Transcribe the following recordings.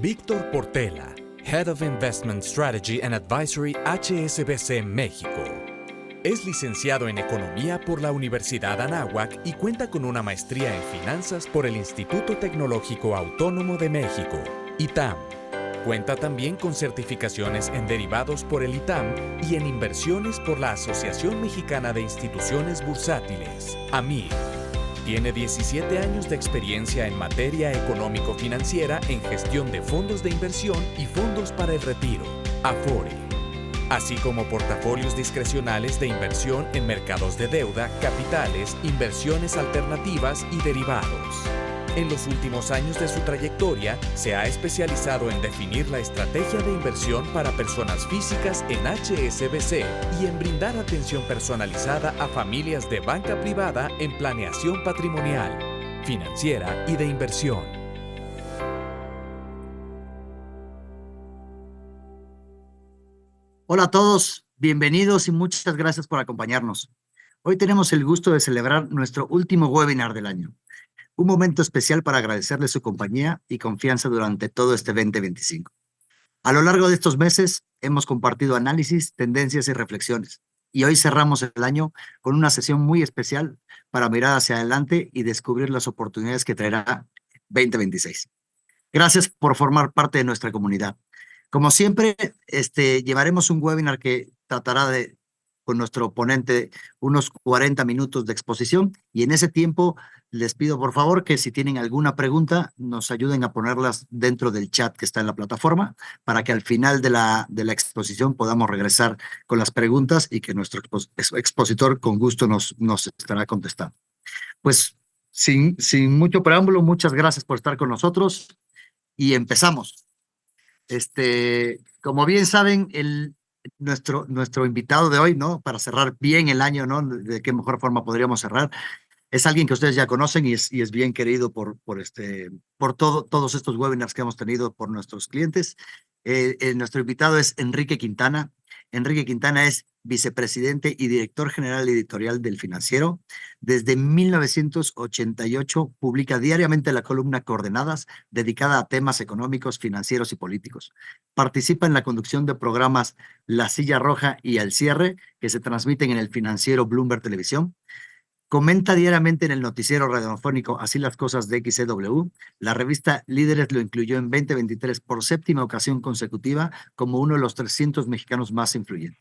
Víctor Portela, Head of Investment Strategy and Advisory HSBC México. Es licenciado en Economía por la Universidad Anáhuac y cuenta con una maestría en Finanzas por el Instituto Tecnológico Autónomo de México, ITAM. Cuenta también con certificaciones en derivados por el ITAM y en inversiones por la Asociación Mexicana de Instituciones Bursátiles, AMIB. Tiene 17 años de experiencia en materia económico-financiera en gestión de fondos de inversión y fondos para el retiro, Afore, así como portafolios discrecionales de inversión en mercados de deuda, capitales, inversiones alternativas y derivados. En los últimos años de su trayectoria, se ha especializado en definir la estrategia de inversión para personas físicas en HSBC y en brindar atención personalizada a familias de banca privada en planeación patrimonial, financiera y de inversión. Hola a todos, bienvenidos y muchas gracias por acompañarnos. Hoy tenemos el gusto de celebrar nuestro último webinar del año. Un momento especial para agradecerle su compañía y confianza durante todo este 2025. A lo largo de estos meses hemos compartido análisis, tendencias y reflexiones. Y hoy cerramos el año con una sesión muy especial para mirar hacia adelante y descubrir las oportunidades que traerá 2026. Gracias por formar parte de nuestra comunidad. Como siempre, llevaremos un webinar que tratará con nuestro ponente unos 40 minutos de exposición y en ese tiempo les pido por favor que si tienen alguna pregunta nos ayuden a ponerlas dentro del chat que está en la plataforma para que al final de la exposición podamos regresar con las preguntas y que nuestro expositor con gusto nos estará contestando. Pues sin mucho preámbulo, muchas gracias por estar con nosotros y empezamos. Como bien saben, nuestro invitado de hoy, ¿no? Para cerrar bien el año, ¿no? De qué mejor forma podríamos cerrar. Es alguien que ustedes ya conocen y es bien querido por todos estos webinars que hemos tenido por nuestros clientes. Nuestro invitado es Enrique Quintana. Enrique Quintana es vicepresidente y director general editorial del Financiero. Desde 1988 publica diariamente la columna Coordenadas, dedicada a temas económicos, financieros y políticos. Participa en la conducción de programas La Silla Roja y Al Cierre, que se transmiten en el Financiero Bloomberg Televisión. Comenta diariamente en el noticiero radiofónico Así las Cosas de XCW. La revista Líderes lo incluyó en 2023 por séptima ocasión consecutiva como uno de los 300 mexicanos más influyentes.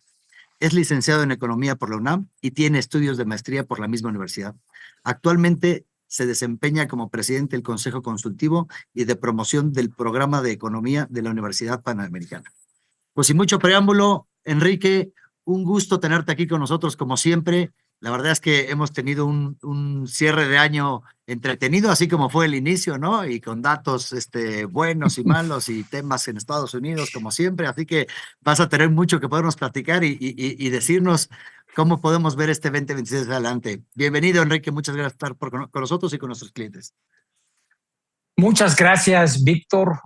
Es licenciado en Economía por la UNAM y tiene estudios de maestría por la misma universidad. Actualmente se desempeña como presidente del Consejo Consultivo y de Promoción del Programa de Economía de la Universidad Panamericana. Pues sin mucho preámbulo, Enrique, un gusto tenerte aquí con nosotros como siempre. La verdad es que hemos tenido un cierre de año entretenido, así como fue el inicio, ¿no? Y con datos buenos y malos y temas en Estados Unidos, como siempre. Así que vas a tener mucho que podernos platicar y decirnos cómo podemos ver este 2026 adelante. Bienvenido, Enrique. Muchas gracias por estar con nosotros y con nuestros clientes. Muchas gracias, Víctor.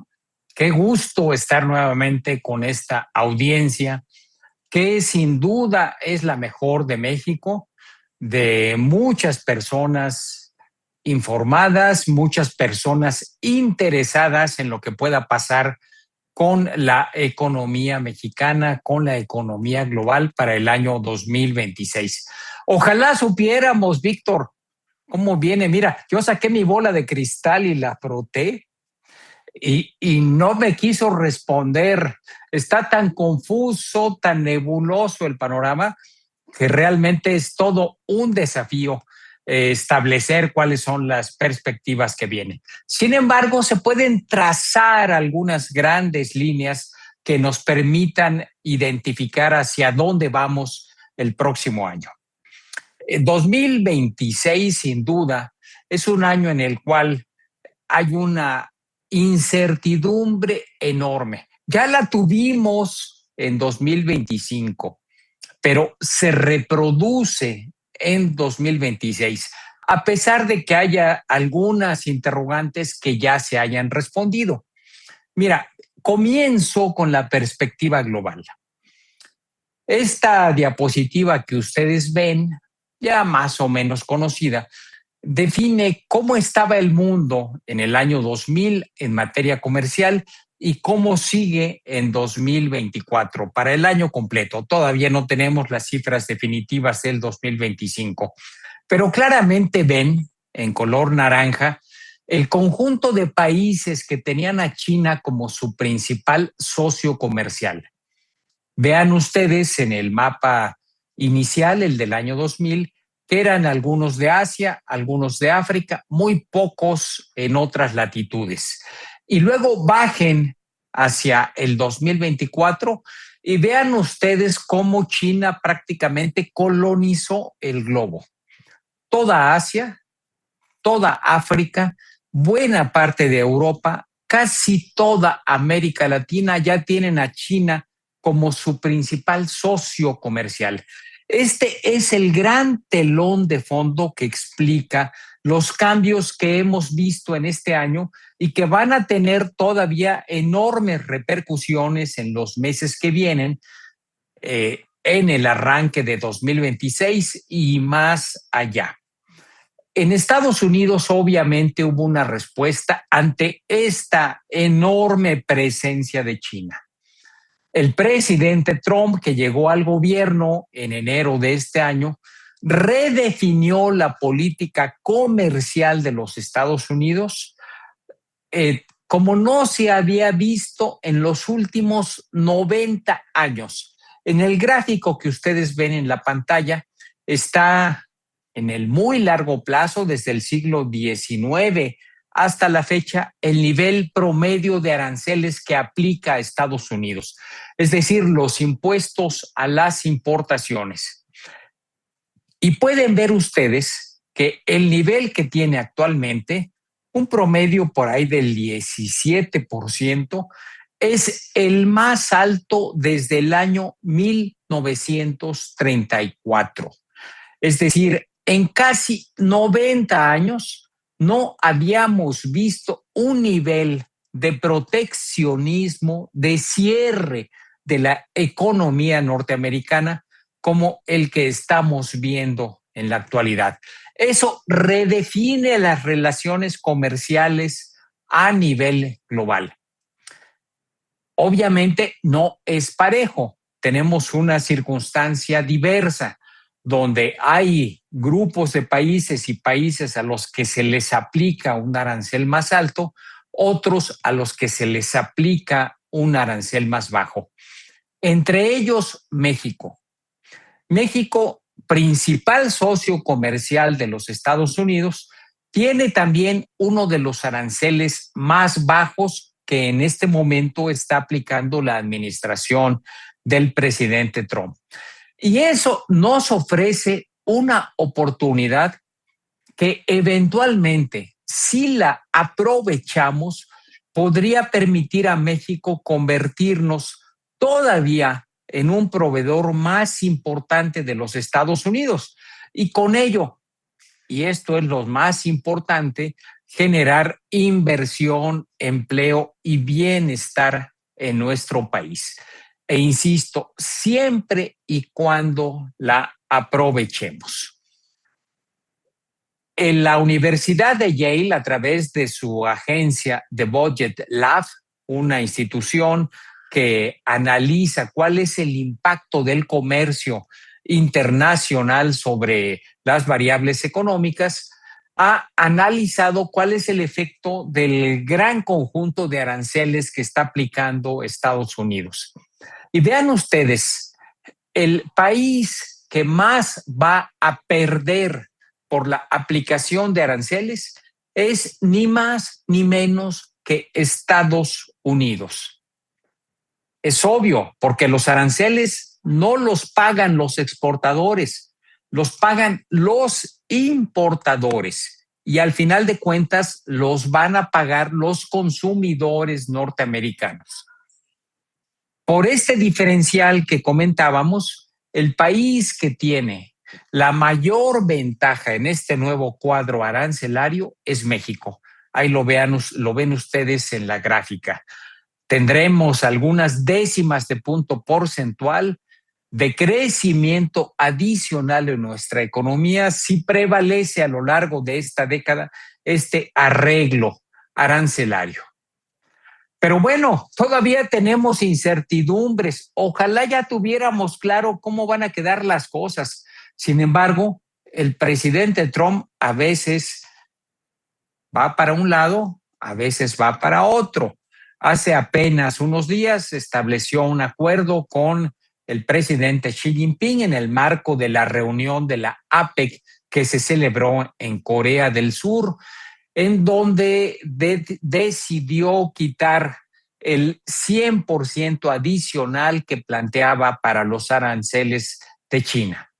Qué gusto estar nuevamente con esta audiencia, que sin duda es la mejor de México, de muchas personas informadas, muchas personas interesadas en lo que pueda pasar con la economía mexicana, con la economía global para el año 2026. Ojalá supiéramos, Víctor, cómo viene. Mira, yo saqué mi bola de cristal y la froté y no me quiso responder. Está tan confuso, tan nebuloso el panorama que realmente es todo un desafío establecer cuáles son las perspectivas que vienen. Sin embargo, se pueden trazar algunas grandes líneas que nos permitan identificar hacia dónde vamos el próximo año. 2026, sin duda, es un año en el cual hay una incertidumbre enorme. Ya la tuvimos en 2025, pero se reproduce en 2026, a pesar de que haya algunas interrogantes que ya se hayan respondido. Mira, comienzo con la perspectiva global. Esta diapositiva que ustedes ven, ya más o menos conocida, define cómo estaba el mundo en el año 2000 en materia comercial y cómo sigue en 2024, para el año completo. Todavía no tenemos las cifras definitivas del 2025, pero claramente ven en color naranja el conjunto de países que tenían a China como su principal socio comercial. Vean ustedes en el mapa inicial, el del año 2000, que eran algunos de Asia, algunos de África, muy pocos en otras latitudes. Y luego bajen hacia el 2024 y vean ustedes cómo China prácticamente colonizó el globo. Toda Asia, toda África, buena parte de Europa, casi toda América Latina ya tienen a China como su principal socio comercial. Este es el gran telón de fondo que explica los cambios que hemos visto en este año y que van a tener todavía enormes repercusiones en los meses que vienen, en el arranque de 2026 y más allá. En Estados Unidos, obviamente, hubo una respuesta ante esta enorme presencia de China. El presidente Trump, que llegó al gobierno en enero de este año, redefinió la política comercial de los Estados Unidos como no se había visto en los últimos 90 años. En el gráfico que ustedes ven en la pantalla está en el muy largo plazo, desde el siglo XIX hasta la fecha, el nivel promedio de aranceles que aplica a Estados Unidos, es decir, los impuestos a las importaciones. Y pueden ver ustedes que el nivel que tiene actualmente, un promedio por ahí del 17%, es el más alto desde el año 1934. Es decir, en casi 90 años no habíamos visto un nivel de proteccionismo, de cierre de la economía norteamericana como el que estamos viendo en la actualidad. Eso redefine las relaciones comerciales a nivel global. Obviamente no es parejo. Tenemos una circunstancia diversa donde hay grupos de países y países a los que se les aplica un arancel más alto, otros a los que se les aplica un arancel más bajo. Entre ellos, México. México, principal socio comercial de los Estados Unidos, tiene también uno de los aranceles más bajos que en este momento está aplicando la administración del presidente Trump. Y eso nos ofrece una oportunidad que eventualmente, si la aprovechamos, podría permitir a México convertirnos todavía en un proveedor más importante de los Estados Unidos. Y con ello, y esto es lo más importante, generar inversión, empleo y bienestar en nuestro país. E insisto, siempre y cuando la aprovechemos. En la Universidad de Yale, a través de su agencia The Budget Lab, una institución que analiza cuál es el impacto del comercio internacional sobre las variables económicas, ha analizado cuál es el efecto del gran conjunto de aranceles que está aplicando Estados Unidos. Y vean ustedes, el país que más va a perder por la aplicación de aranceles es ni más ni menos que Estados Unidos. Es obvio, porque los aranceles no los pagan los exportadores, los pagan los importadores y al final de cuentas los van a pagar los consumidores norteamericanos. Por este diferencial que comentábamos, el país que tiene la mayor ventaja en este nuevo cuadro arancelario es México. Ahí lo ven ustedes en la gráfica. Tendremos algunas décimas de punto porcentual de crecimiento adicional en nuestra economía si prevalece a lo largo de esta década este arreglo arancelario. Pero bueno, todavía tenemos incertidumbres. Ojalá ya tuviéramos claro cómo van a quedar las cosas. Sin embargo, el presidente Trump a veces va para un lado, a veces va para otro. Hace apenas unos días estableció un acuerdo con el presidente Xi Jinping en el marco de la reunión de la APEC que se celebró en Corea del Sur, en donde decidió quitar el 100% adicional que planteaba para los aranceles de China.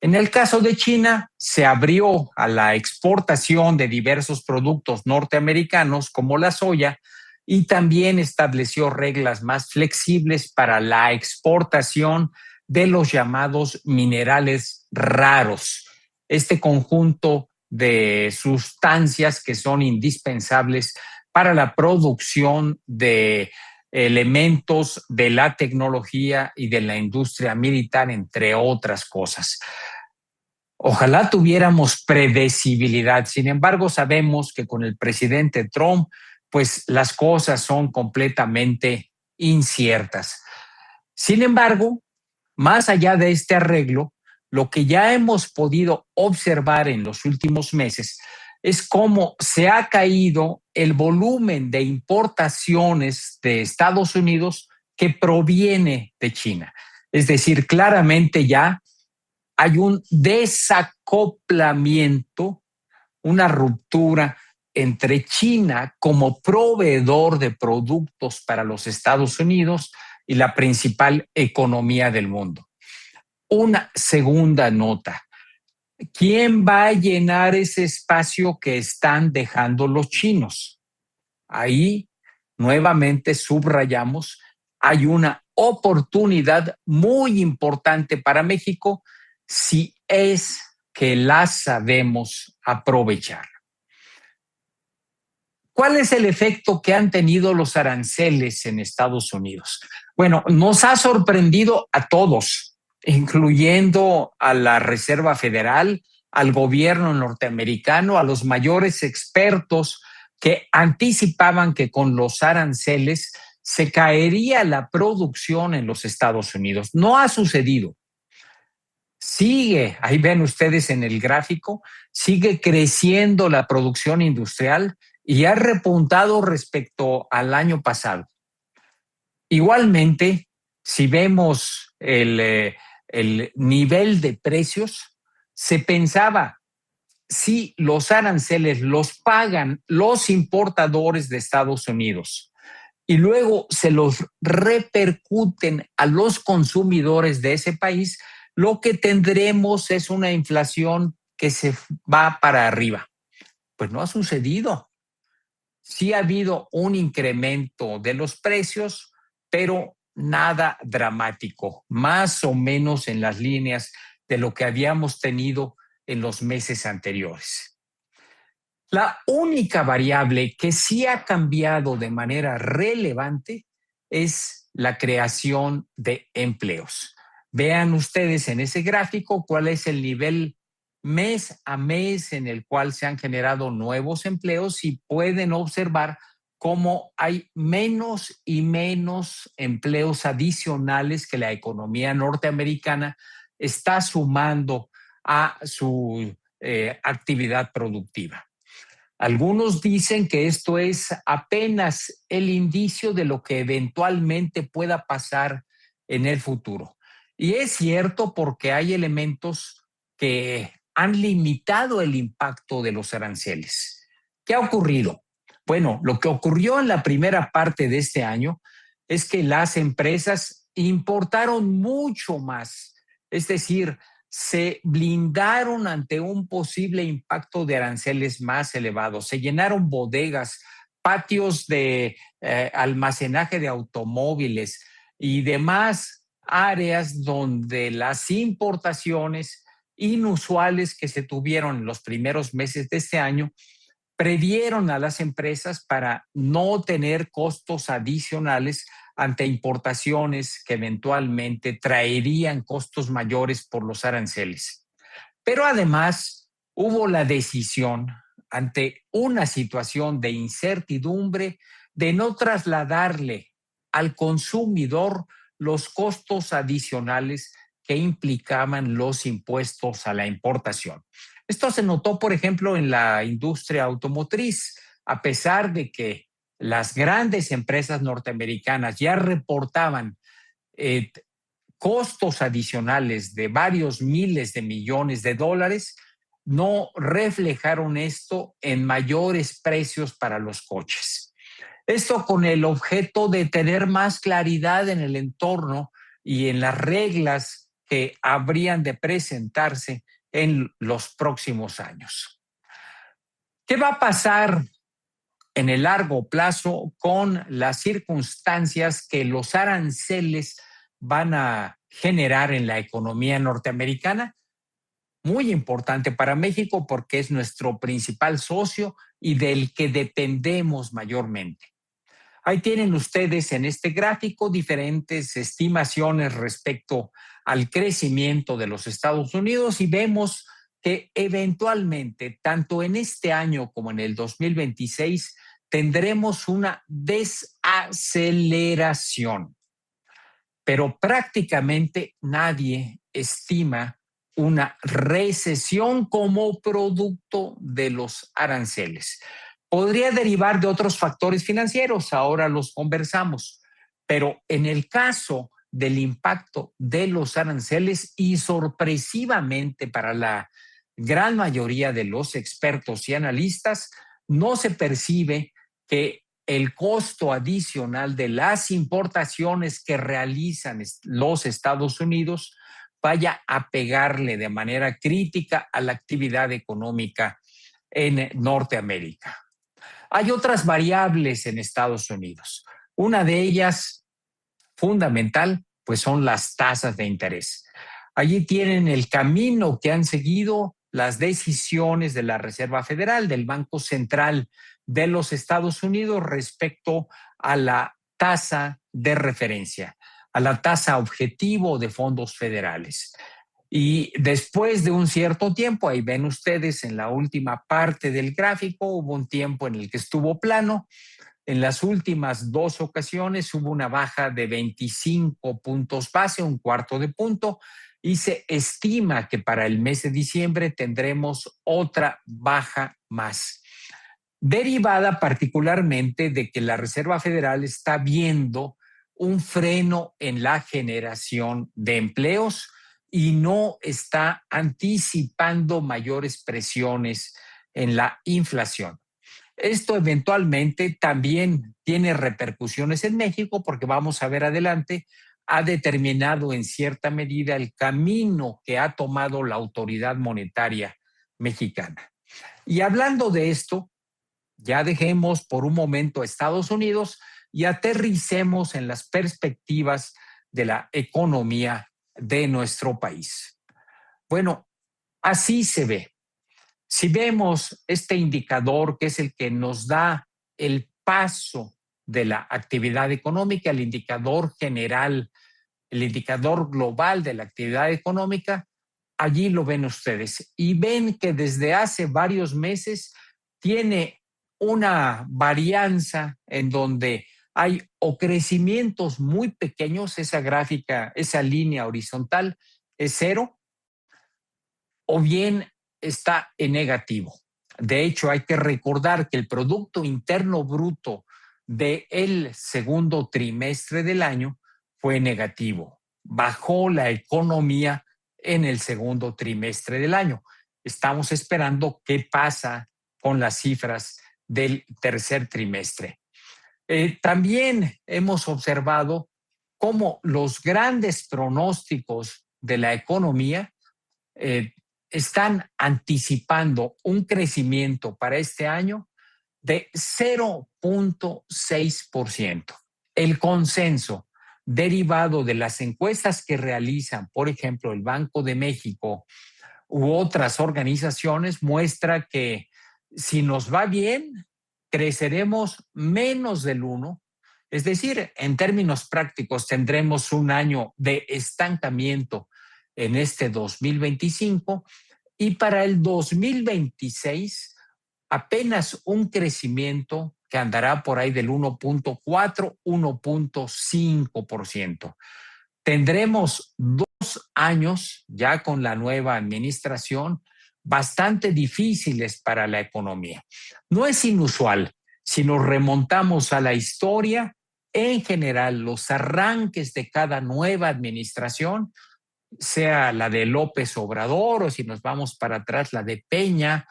En el caso de China, se abrió a la exportación de diversos productos norteamericanos como la soya y también estableció reglas más flexibles para la exportación de los llamados minerales raros. Este conjunto de sustancias que son indispensables para la producción de elementos de la tecnología y de la industria militar, entre otras cosas. Ojalá tuviéramos predecibilidad. Sin embargo, sabemos que con el presidente Trump, pues las cosas son completamente inciertas. Sin embargo, más allá de este arreglo, lo que ya hemos podido observar en los últimos meses es cómo se ha caído el volumen de importaciones de Estados Unidos que proviene de China. Es decir, claramente ya hay un desacoplamiento, una ruptura entre China como proveedor de productos para los Estados Unidos y la principal economía del mundo. Una segunda nota. ¿Quién va a llenar ese espacio que están dejando los chinos? Ahí nuevamente subrayamos, hay una oportunidad muy importante para México si es que la sabemos aprovechar. ¿Cuál es el efecto que han tenido los aranceles en Estados Unidos? Bueno, nos ha sorprendido a todos, incluyendo a la Reserva Federal, al gobierno norteamericano, a los mayores expertos que anticipaban que con los aranceles se caería la producción en los Estados Unidos. No ha sucedido. Sigue, ahí ven ustedes en el gráfico, sigue creciendo la producción industrial y ha repuntado respecto al año pasado. Igualmente, si vemos el nivel de precios, se pensaba, si los aranceles los pagan los importadores de Estados Unidos y luego se los repercuten a los consumidores de ese país, lo que tendremos es una inflación que se va para arriba. Pues no ha sucedido. Sí ha habido un incremento de los precios, pero nada dramático, más o menos en las líneas de lo que habíamos tenido en los meses anteriores. La única variable que sí ha cambiado de manera relevante es la creación de empleos. Vean ustedes en ese gráfico cuál es el nivel mes a mes en el cual se han generado nuevos empleos y pueden observar cómo hay menos y menos empleos adicionales que la economía norteamericana está sumando a su actividad productiva. Algunos dicen que esto es apenas el indicio de lo que eventualmente pueda pasar en el futuro. Y es cierto porque hay elementos que han limitado el impacto de los aranceles. ¿Qué ha ocurrido? Bueno, lo que ocurrió en la primera parte de este año es que las empresas importaron mucho más, es decir, se blindaron ante un posible impacto de aranceles más elevados, se llenaron bodegas, patios de almacenaje de automóviles y demás áreas donde las importaciones inusuales que se tuvieron en los primeros meses de este año previeron a las empresas para no tener costos adicionales ante importaciones que eventualmente traerían costos mayores por los aranceles. Pero además hubo la decisión ante una situación de incertidumbre de no trasladarle al consumidor los costos adicionales que implicaban los impuestos a la importación. Esto se notó, por ejemplo, en la industria automotriz, a pesar de que las grandes empresas norteamericanas ya reportaban eh, costos adicionales de varios miles de millones de dólares, no reflejaron esto en mayores precios para los coches. Esto con el objeto de tener más claridad en el entorno y en las reglas que habrían de presentarse en los próximos años. ¿Qué va a pasar en el largo plazo con las circunstancias que los aranceles van a generar en la economía norteamericana? Muy importante para México porque es nuestro principal socio y del que dependemos mayormente. Ahí tienen ustedes en este gráfico diferentes estimaciones respecto al crecimiento de los Estados Unidos y vemos que eventualmente, tanto en este año como en el 2026, tendremos una desaceleración. Pero prácticamente nadie estima una recesión como producto de los aranceles. Podría derivar de otros factores financieros, ahora los conversamos, pero en el caso del impacto de los aranceles y sorpresivamente para la gran mayoría de los expertos y analistas, no se percibe que el costo adicional de las importaciones que realizan los Estados Unidos vaya a pegarle de manera crítica a la actividad económica en Norteamérica. Hay otras variables en Estados Unidos. Una de ellas, fundamental, pues son las tasas de interés. Allí tienen el camino que han seguido las decisiones de la Reserva Federal, del Banco Central de los Estados Unidos respecto a la tasa de referencia, a la tasa objetivo de fondos federales. Y después de un cierto tiempo, ahí ven ustedes en la última parte del gráfico, hubo un tiempo en el que estuvo plano. En las últimas dos ocasiones hubo una baja de 25 puntos base, un cuarto de punto, y se estima que para el mes de diciembre tendremos otra baja más, derivada particularmente de que la Reserva Federal está viendo un freno en la generación de empleos y no está anticipando mayores presiones en la inflación. Esto eventualmente también tiene repercusiones en México porque vamos a ver adelante, ha determinado en cierta medida el camino que ha tomado la autoridad monetaria mexicana. Y hablando de esto, ya dejemos por un momento a Estados Unidos y aterricemos en las perspectivas de la economía de nuestro país. Bueno, así se ve. Si vemos este indicador, que es el que nos da el paso de la actividad económica, el indicador general, el indicador global de la actividad económica, allí lo ven ustedes y ven que desde hace varios meses tiene una varianza en donde hay o crecimientos muy pequeños, esa gráfica, esa línea horizontal es cero, o bien está en negativo. De hecho, hay que recordar que el Producto Interno Bruto del segundo trimestre del año fue negativo. Bajó la economía en el segundo trimestre del año. Estamos esperando qué pasa con las cifras del tercer trimestre. También hemos observado cómo los grandes pronósticos de la economía están anticipando un crecimiento para este año de 0.6%. El consenso derivado de las encuestas que realizan, por ejemplo, el Banco de México u otras organizaciones, muestra que si nos va bien, creceremos menos del 1%. Es decir, en términos prácticos, tendremos un año de estancamiento en este 2025 y para el 2026 apenas un crecimiento que andará por ahí del 1.4, 1.5%. Tendremos 2 años ya con la nueva administración bastante difíciles para la economía. No es inusual. Si nos remontamos a la historia, en general, los arranques de cada nueva administración, sea la de López Obrador o si nos vamos para atrás, la de Peña,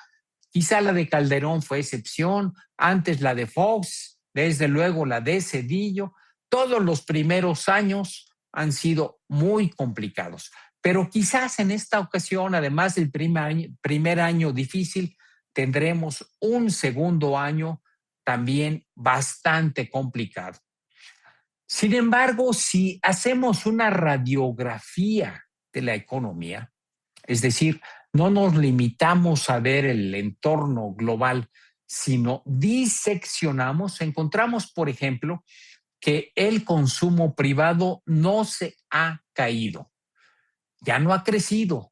quizá la de Calderón fue excepción, antes la de Fox, desde luego la de Zedillo, todos los primeros años han sido muy complicados. Pero quizás en esta ocasión, además del primer año difícil, tendremos un segundo año también bastante complicado. Sin embargo, si hacemos una radiografía de la economía, es decir, no nos limitamos a ver el entorno global, sino diseccionamos, encontramos, por ejemplo, que el consumo privado no se ha caído, ya no ha crecido.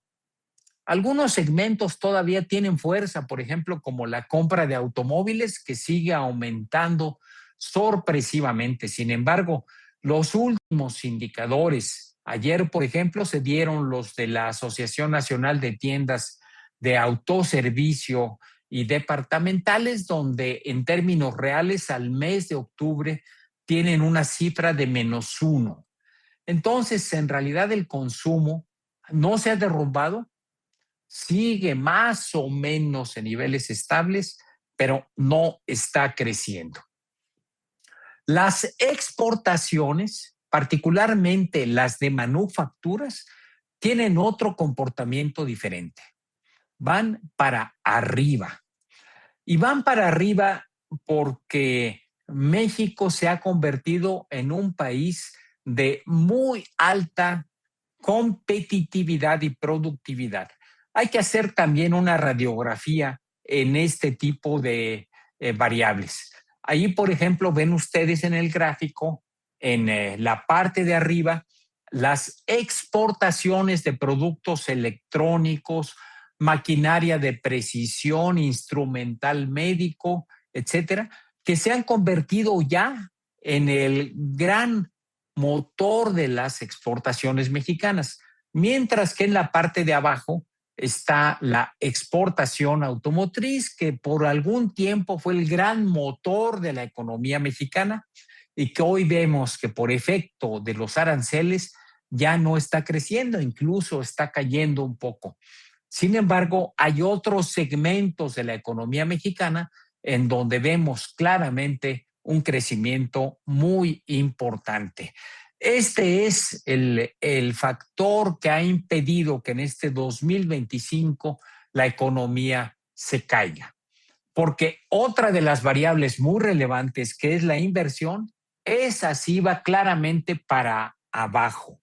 Algunos segmentos todavía tienen fuerza, por ejemplo, como la compra de automóviles, que sigue aumentando sorpresivamente. Sin embargo, los últimos indicadores, ayer, por ejemplo, se dieron los de la Asociación Nacional de Tiendas de Autoservicio y Departamentales, donde en términos reales al mes de octubre tienen una cifra de -1. Entonces, en realidad el consumo no se ha derrumbado, sigue más o menos en niveles estables, pero no está creciendo. Las exportaciones, particularmente las de manufacturas, tienen otro comportamiento diferente. Van para arriba. Y van para arriba porque México se ha convertido en un país de muy alta competitividad y productividad. Hay que hacer también una radiografía en este tipo de variables. Ahí, por ejemplo, ven ustedes en el gráfico, en la parte de arriba, las exportaciones de productos electrónicos, maquinaria de precisión, instrumental médico, etcétera, que se han convertido ya en el gran motor de las exportaciones mexicanas, mientras que en la parte de abajo está la exportación automotriz, que por algún tiempo fue el gran motor de la economía mexicana y que hoy vemos que por efecto de los aranceles ya no está creciendo, incluso está cayendo un poco. Sin embargo, hay otros segmentos de la economía mexicana en donde vemos claramente un crecimiento muy importante. Este es el factor que ha impedido que en este 2025 la economía se caiga. Porque otra de las variables muy relevantes, que es la inversión, esa sí va claramente para abajo.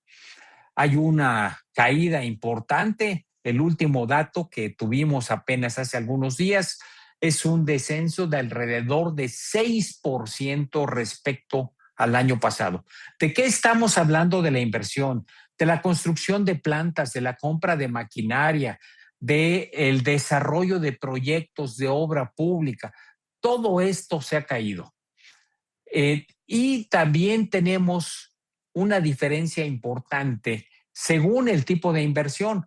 Hay una caída importante. El último dato que tuvimos apenas hace algunos días es un descenso de alrededor de 6% respecto al año pasado. ¿De qué estamos hablando? De la inversión, de la construcción de plantas, de la compra de maquinaria, del desarrollo de proyectos de obra pública. Todo esto se ha caído. Y también tenemos una diferencia importante según el tipo de inversión.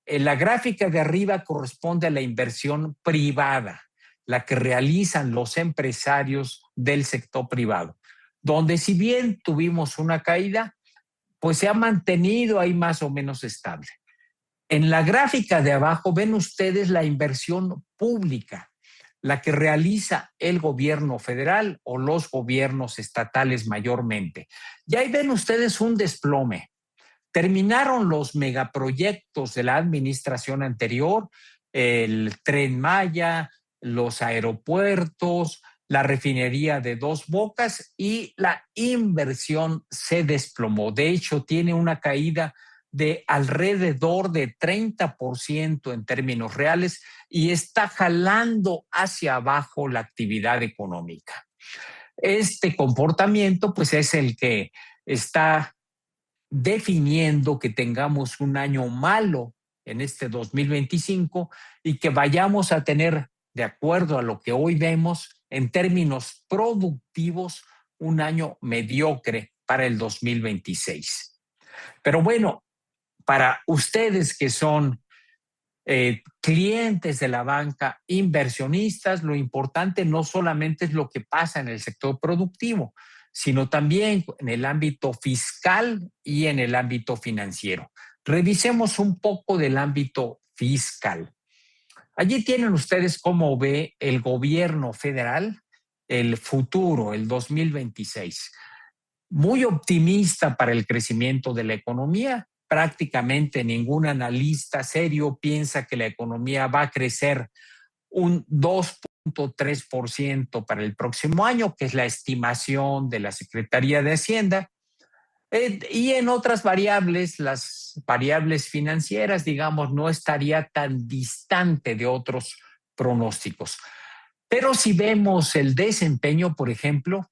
La gráfica de arriba corresponde a la inversión privada, la que realizan los empresarios del sector privado, donde si bien tuvimos una caída, pues se ha mantenido ahí más o menos estable. En la gráfica de abajo ven ustedes la inversión pública, la que realiza el gobierno federal o los gobiernos estatales mayormente. Y ahí ven ustedes un desplome. Terminaron los megaproyectos de la administración anterior, el Tren Maya, los aeropuertos, la refinería de Dos Bocas, y la inversión se desplomó. De hecho, tiene una caída de alrededor de 30% en términos reales y está jalando hacia abajo la actividad económica. Este comportamiento, pues, es el que está definiendo que tengamos un año malo en este 2025 y que vayamos a tener, de acuerdo a lo que hoy vemos, en términos productivos, un año mediocre para el 2026. Pero bueno, para ustedes que son clientes de la banca, inversionistas, lo importante no solamente es lo que pasa en el sector productivo, sino también en el ámbito fiscal y en el ámbito financiero. Revisemos un poco del ámbito fiscal. Allí tienen ustedes cómo ve el gobierno federal el futuro, el 2026. Muy optimista para el crecimiento de la economía. Prácticamente ningún analista serio piensa que la economía va a crecer un 2.3% para el próximo año, que es la estimación de la Secretaría de Hacienda. Y en otras variables, las variables financieras, digamos, no estaría tan distante de otros pronósticos. Pero si vemos el desempeño, por ejemplo,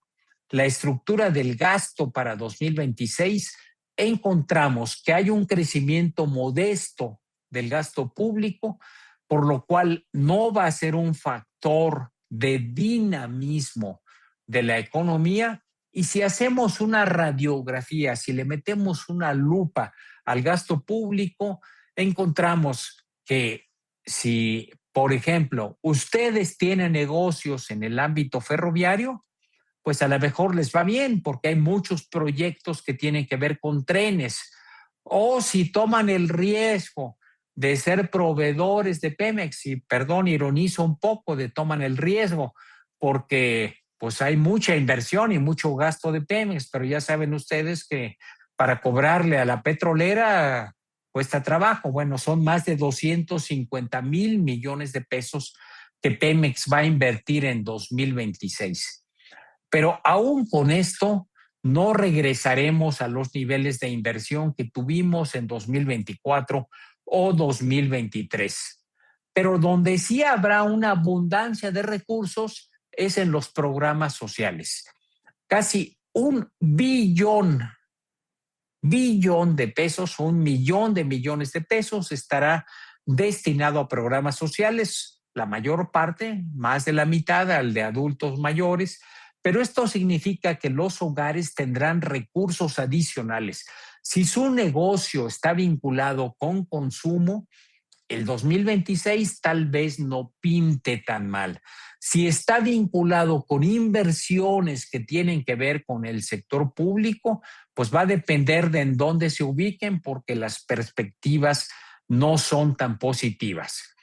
la estructura del gasto para 2026, encontramos que hay un crecimiento modesto del gasto público, por lo cual no va a ser un factor de dinamismo de la economía. Y si hacemos una radiografía, si le metemos una lupa al gasto público, encontramos que si, por ejemplo, ustedes tienen negocios en el ámbito ferroviario, pues a lo mejor les va bien porque hay muchos proyectos que tienen que ver con trenes. O si toman el riesgo de ser proveedores de Pemex, y perdón, ironizo un poco de toman el riesgo porque pues hay mucha inversión y mucho gasto de Pemex, pero ya saben ustedes que para cobrarle a la petrolera cuesta trabajo. Bueno, son más de 250,000 millones de pesos que Pemex va a invertir en 2026. Pero aún con esto, no regresaremos a los niveles de inversión que tuvimos en 2024 o 2023. Pero donde sí habrá una abundancia de recursos es en los programas sociales. Casi 1 billón de pesos, 1 millón de millones de pesos estará destinado a programas sociales, la mayor parte, más de la mitad, al de adultos mayores, pero esto significa que los hogares tendrán recursos adicionales. Si su negocio está vinculado con consumo, el 2026 tal vez no pinte tan mal. Si está vinculado con inversiones que tienen que ver con el sector público, pues va a depender de en dónde se ubiquen porque las perspectivas no son tan positivas.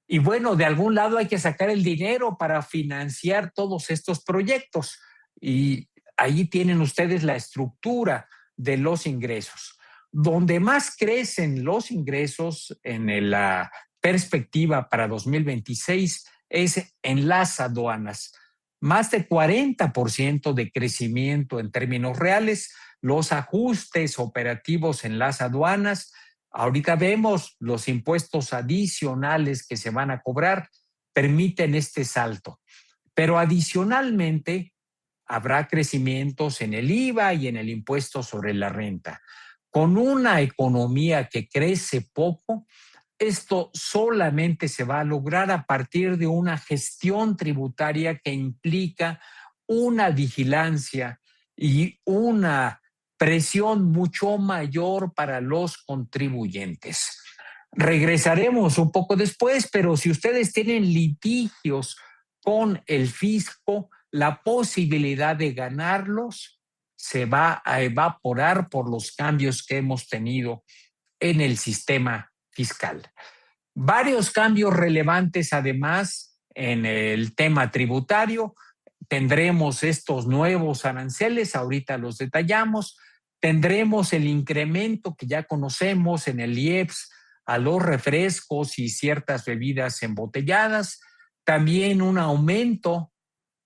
Y bueno, de algún lado hay que sacar el dinero para financiar todos estos proyectos. Y ahí tienen ustedes la estructura de los ingresos. Donde más crecen los ingresos en la perspectiva para 2026 es en las aduanas. Más de 40% de crecimiento en términos reales, los ajustes operativos en las aduanas. Ahorita vemos los impuestos adicionales que se van a cobrar, permiten este salto. Pero adicionalmente habrá crecimientos en el IVA y en el impuesto sobre la renta. Con una economía que crece poco, esto solamente se va a lograr a partir de una gestión tributaria que implica una vigilancia y una presión mucho mayor para los contribuyentes. Regresaremos un poco después, pero si ustedes tienen litigios con el fisco, la posibilidad de ganarlos se va a evaporar por los cambios que hemos tenido en el sistema fiscal. Varios cambios relevantes además en el tema tributario. Tendremos estos nuevos aranceles, ahorita los detallamos. Tendremos el incremento que ya conocemos en el IEPS a los refrescos y ciertas bebidas embotelladas. También un aumento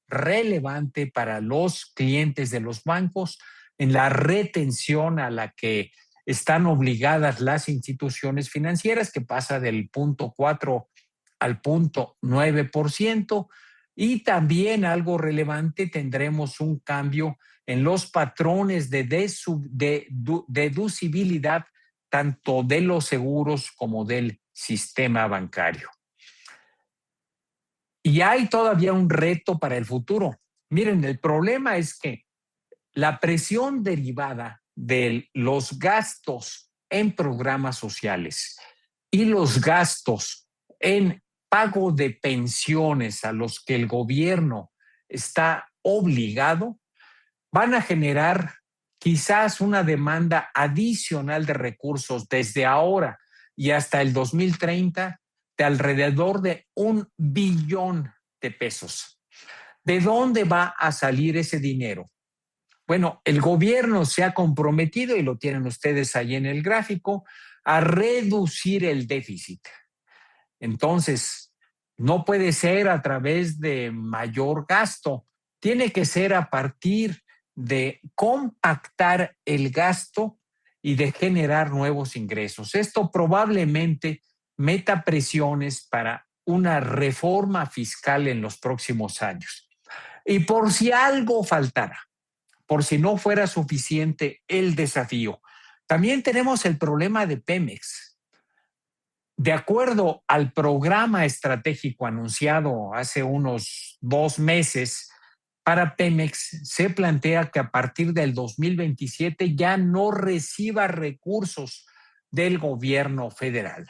relevante para los clientes de los bancos en la retención a la que están obligadas las instituciones financieras, que pasa del 0.4 al 0.9%. Y también algo relevante, tendremos un cambio en los patrones de deducibilidad tanto de los seguros como del sistema bancario. Y hay todavía un reto para el futuro. Miren, el problema es que la presión derivada de los gastos en programas sociales y los gastos en pago de pensiones a los que el gobierno está obligado van a generar quizás una demanda adicional de recursos desde ahora y hasta el 2030 de alrededor de 1 billón de pesos. ¿De dónde va a salir ese dinero? Bueno, el gobierno se ha comprometido, y lo tienen ustedes ahí en el gráfico, a reducir el déficit. Entonces, no puede ser a través de mayor gasto, tiene que ser a partir de compactar el gasto y de generar nuevos ingresos. Esto probablemente meta presiones para una reforma fiscal en los próximos años. Y por si algo faltara, por si no fuera suficiente el desafío, también tenemos el problema de Pemex. De acuerdo al programa estratégico anunciado hace unos 2 meses, para Pemex se plantea que a partir del 2027 ya no reciba recursos del gobierno federal.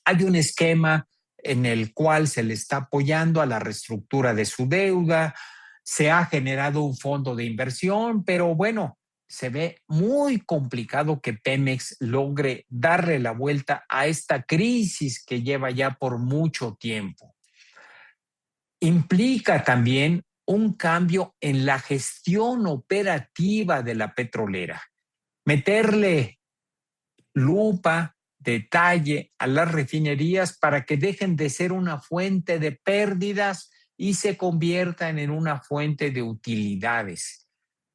Hay un esquema en el cual se le está apoyando a la reestructura de su deuda, se ha generado un fondo de inversión, pero bueno, se ve muy complicado que Pemex logre darle la vuelta a esta crisis que lleva ya por mucho tiempo. Implica también un cambio en la gestión operativa de la petrolera, meterle lupa, detalle a las refinerías para que dejen de ser una fuente de pérdidas y se conviertan en una fuente de utilidades.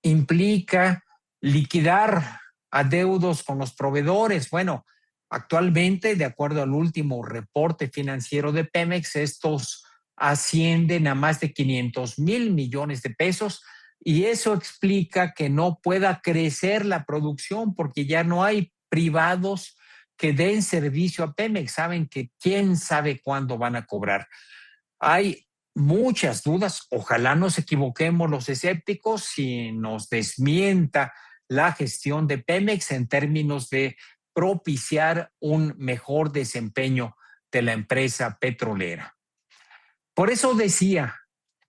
Implica liquidar adeudos con los proveedores. Bueno, actualmente, de acuerdo al último reporte financiero de Pemex, estos ascienden a más de 500,000 millones de pesos, y eso explica que no pueda crecer la producción porque ya no hay privados que den servicio a Pemex. Saben que quién sabe cuándo van a cobrar. Hay muchas dudas. Ojalá nos equivoquemos los escépticos si nos desmienta la gestión de Pemex en términos de propiciar un mejor desempeño de la empresa petrolera. Por eso decía,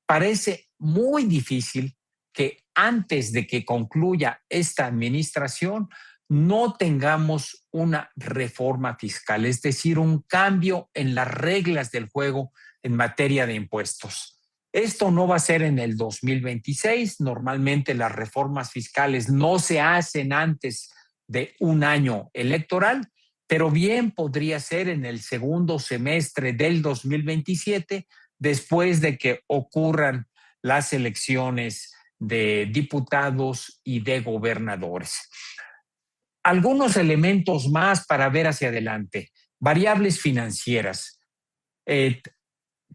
parece muy difícil que antes de que concluya esta administración no tengamos una reforma fiscal, es decir, un cambio en las reglas del juego en materia de impuestos. Esto no va a ser en el 2026. Normalmente las reformas fiscales no se hacen antes de un año electoral, pero bien podría ser en el segundo semestre del 2027, después de que ocurran las elecciones de diputados y de gobernadores. Algunos elementos más para ver hacia adelante. Variables financieras.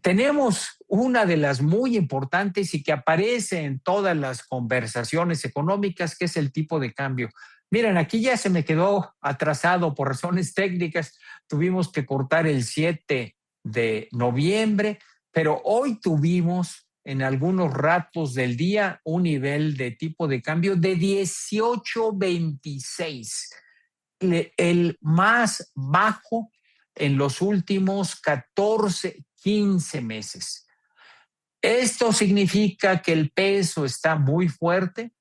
Tenemos una de las muy importantes y que aparece en todas las conversaciones económicas, que es el tipo de cambio. Miren, aquí ya se me quedó atrasado por razones técnicas. Tuvimos que cortar el 7 de noviembre, pero hoy tuvimos en algunos ratos del día un nivel de tipo de cambio de 18.26, el más bajo en los últimos 14, 15 meses. ¿Esto significa que el peso está muy fuerte?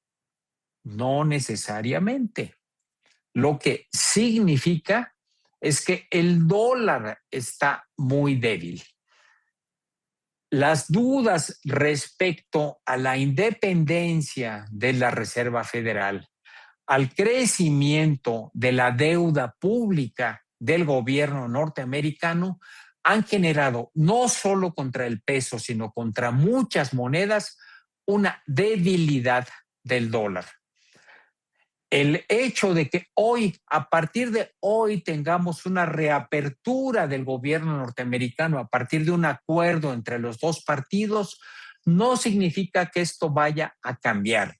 No necesariamente. Lo que significa es que el dólar está muy débil. Las dudas respecto a la independencia de la Reserva Federal, al crecimiento de la deuda pública del gobierno norteamericano, han generado no solo contra el peso, sino contra muchas monedas, una debilidad del dólar. El hecho de que hoy, a partir de hoy, tengamos una reapertura del gobierno norteamericano a partir de un acuerdo entre los dos partidos, no significa que esto vaya a cambiar.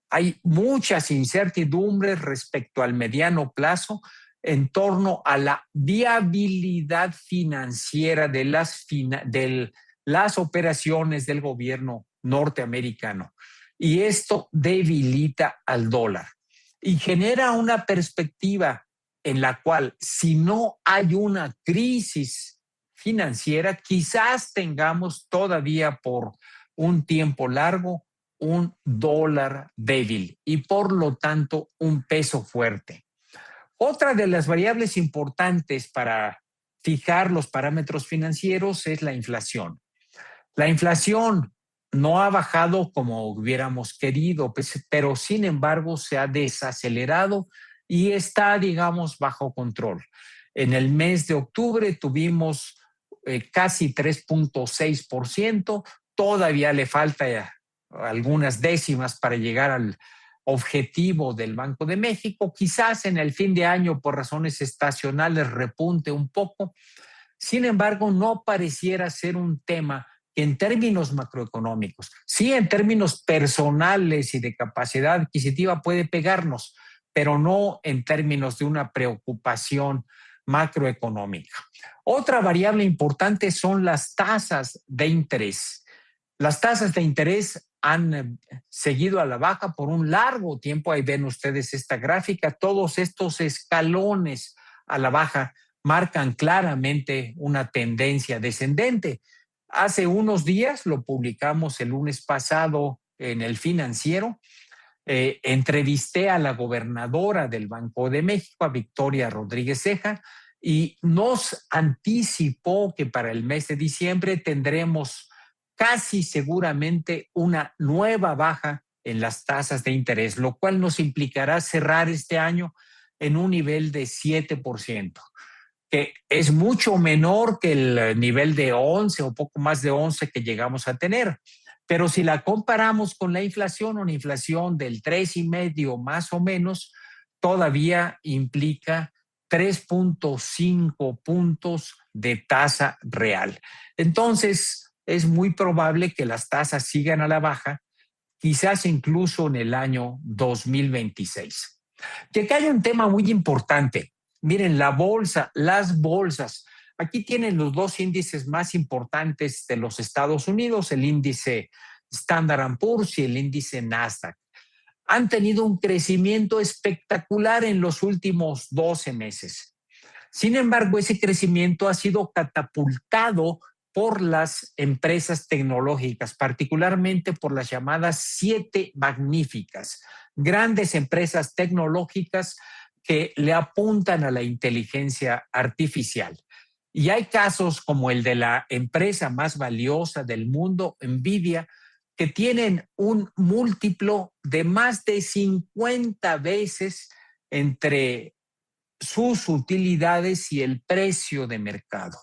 Hay muchas incertidumbres respecto al mediano plazo en torno a la viabilidad financiera de las operaciones del gobierno norteamericano. Y esto debilita al dólar y genera una perspectiva en la cual, si no hay una crisis financiera, quizás tengamos todavía por un tiempo largo un dólar débil y por lo tanto un peso fuerte. Otra de las variables importantes para fijar los parámetros financieros es la inflación. La inflación no ha bajado como hubiéramos querido, pero sin embargo se ha desacelerado y está, digamos, bajo control. En el mes de octubre tuvimos casi 3.6%, todavía le falta algunas décimas para llegar al objetivo del Banco de México. Quizás en el fin de año, por razones estacionales, repunte un poco. Sin embargo, no pareciera ser un tema que en términos macroeconómicos, sí en términos personales y de capacidad adquisitiva puede pegarnos, pero no en términos de una preocupación macroeconómica. Otra variable importante son las tasas de interés. Las tasas de interés han seguido a la baja por un largo tiempo. Ahí ven ustedes esta gráfica. Todos estos escalones a la baja marcan claramente una tendencia descendente. Hace unos días, lo publicamos el lunes pasado en El Financiero, entrevisté a la gobernadora del Banco de México, a Victoria Rodríguez Ceja, y nos anticipó que para el mes de diciembre tendremos casi seguramente una nueva baja en las tasas de interés, lo cual nos implicará cerrar este año en un nivel de 7%, que es mucho menor que el nivel de 11 o poco más de 11 que llegamos a tener. Pero si la comparamos con la inflación, una inflación del 3,5 más o menos, todavía implica 3.5 puntos de tasa real. Entonces, es muy probable que las tasas sigan a la baja, quizás incluso en el año 2026. Que acá hay un tema muy importante. Miren, la bolsa, las bolsas. Aquí tienen los dos índices más importantes de los Estados Unidos, el índice Standard & Poor's y el índice Nasdaq. Han tenido un crecimiento espectacular en los últimos 12 meses. Sin embargo, ese crecimiento ha sido catapultado por las empresas tecnológicas, particularmente por las llamadas 7 magníficas, grandes empresas tecnológicas que le apuntan a la inteligencia artificial. Y hay casos como el de la empresa más valiosa del mundo, Nvidia, que tienen un múltiplo de más de 50 veces entre sus utilidades y el precio de mercado.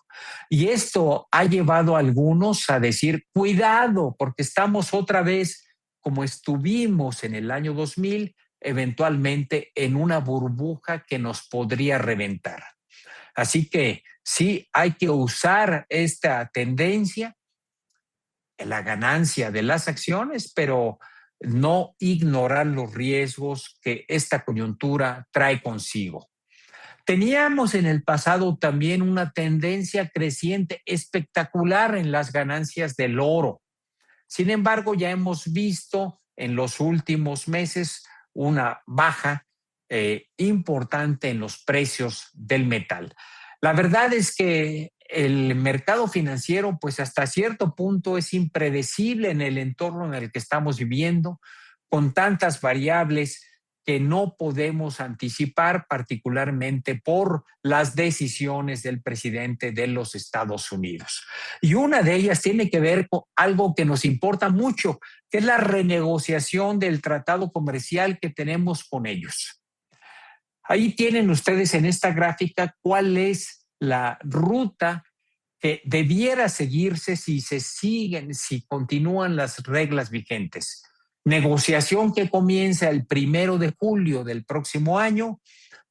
Y esto ha llevado a algunos a decir, cuidado, porque estamos otra vez, como estuvimos en el año 2000, eventualmente en una burbuja que nos podría reventar. Así que sí, hay que usar esta tendencia, la ganancia de las acciones, pero no ignorar los riesgos que esta coyuntura trae consigo. Teníamos en el pasado también una tendencia creciente espectacular en las ganancias del oro. Sin embargo, ya hemos visto en los últimos meses una baja importante en los precios del metal. La verdad es que el mercado financiero, pues hasta cierto punto es impredecible en el entorno en el que estamos viviendo, con tantas variables que no podemos anticipar, particularmente por las decisiones del presidente de los Estados Unidos. Y una de ellas tiene que ver con algo que nos importa mucho, que es la renegociación del tratado comercial que tenemos con ellos. Ahí tienen ustedes en esta gráfica cuál es la ruta que debiera seguirse si continúan las reglas vigentes. Negociación que comienza el 1 de julio del próximo año.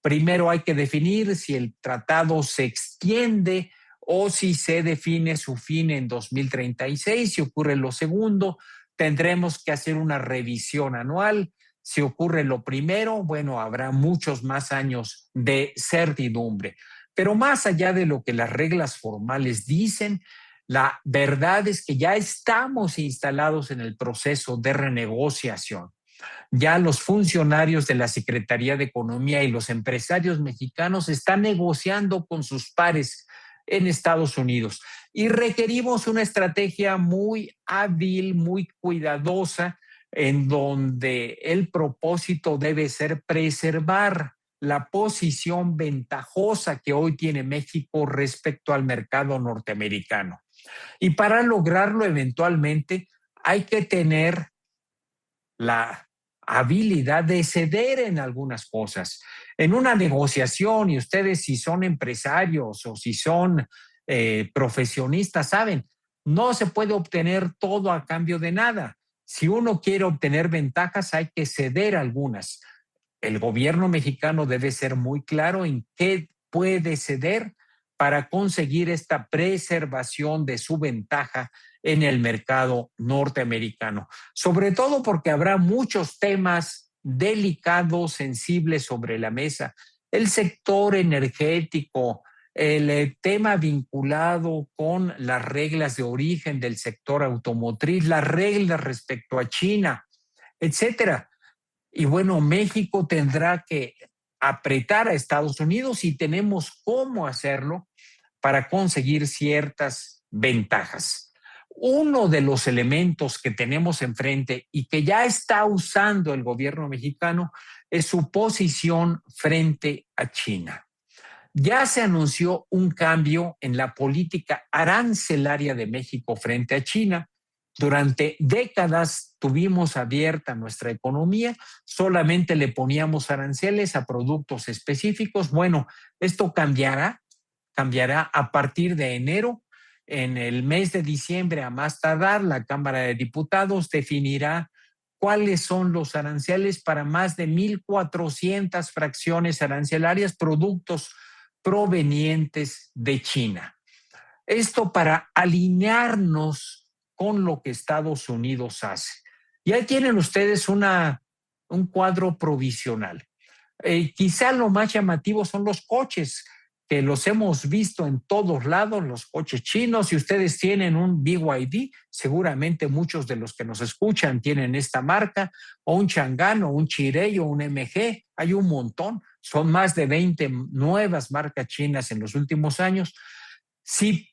Primero hay que definir si el tratado se extiende o si se define su fin en 2036. Si ocurre lo segundo, tendremos que hacer una revisión anual. Si ocurre lo primero, bueno, habrá muchos más años de certidumbre. Pero más allá de lo que las reglas formales dicen, La verdad es que ya estamos instalados en el proceso de renegociación. Ya los funcionarios de la Secretaría de Economía y los empresarios mexicanos están negociando con sus pares en Estados Unidos y requerimos una estrategia muy hábil, muy cuidadosa, en donde el propósito debe ser preservar la posición ventajosa que hoy tiene México respecto al mercado norteamericano. Y para lograrlo eventualmente hay que tener la habilidad de ceder en algunas cosas. En una negociación, y ustedes si son empresarios o si son profesionistas, saben, no se puede obtener todo a cambio de nada. Si uno quiere obtener ventajas, hay que ceder algunas. El gobierno mexicano debe ser muy claro en qué puede ceder para conseguir esta preservación de su ventaja en el mercado norteamericano. Sobre todo porque habrá muchos temas delicados, sensibles sobre la mesa. El sector energético, el tema vinculado con las reglas de origen del sector automotriz, las reglas respecto a China, etcétera. Y bueno, México tendrá que apretar a Estados Unidos y tenemos cómo hacerlo para conseguir ciertas ventajas. Uno de los elementos que tenemos enfrente y que ya está usando el gobierno mexicano es su posición frente a China. Ya se anunció un cambio en la política arancelaria de México frente a China. Durante décadas tuvimos abierta nuestra economía, solamente le poníamos aranceles a productos específicos. Bueno, esto cambiará a partir de enero. En el mes de diciembre, a más tardar, la Cámara de Diputados definirá cuáles son los aranceles para más de 1,400 fracciones arancelarias, productos provenientes de China. Esto para alinearnos con lo que Estados Unidos hace. Y ahí tienen ustedes un cuadro provisional. Quizá lo más llamativo son los coches, que los hemos visto en todos lados, los coches chinos. Si ustedes tienen un BYD, seguramente muchos de los que nos escuchan tienen esta marca, o un Chang'an, o un Chery, o un MG. Hay un montón. Son más de 20 nuevas marcas chinas en los últimos años. Si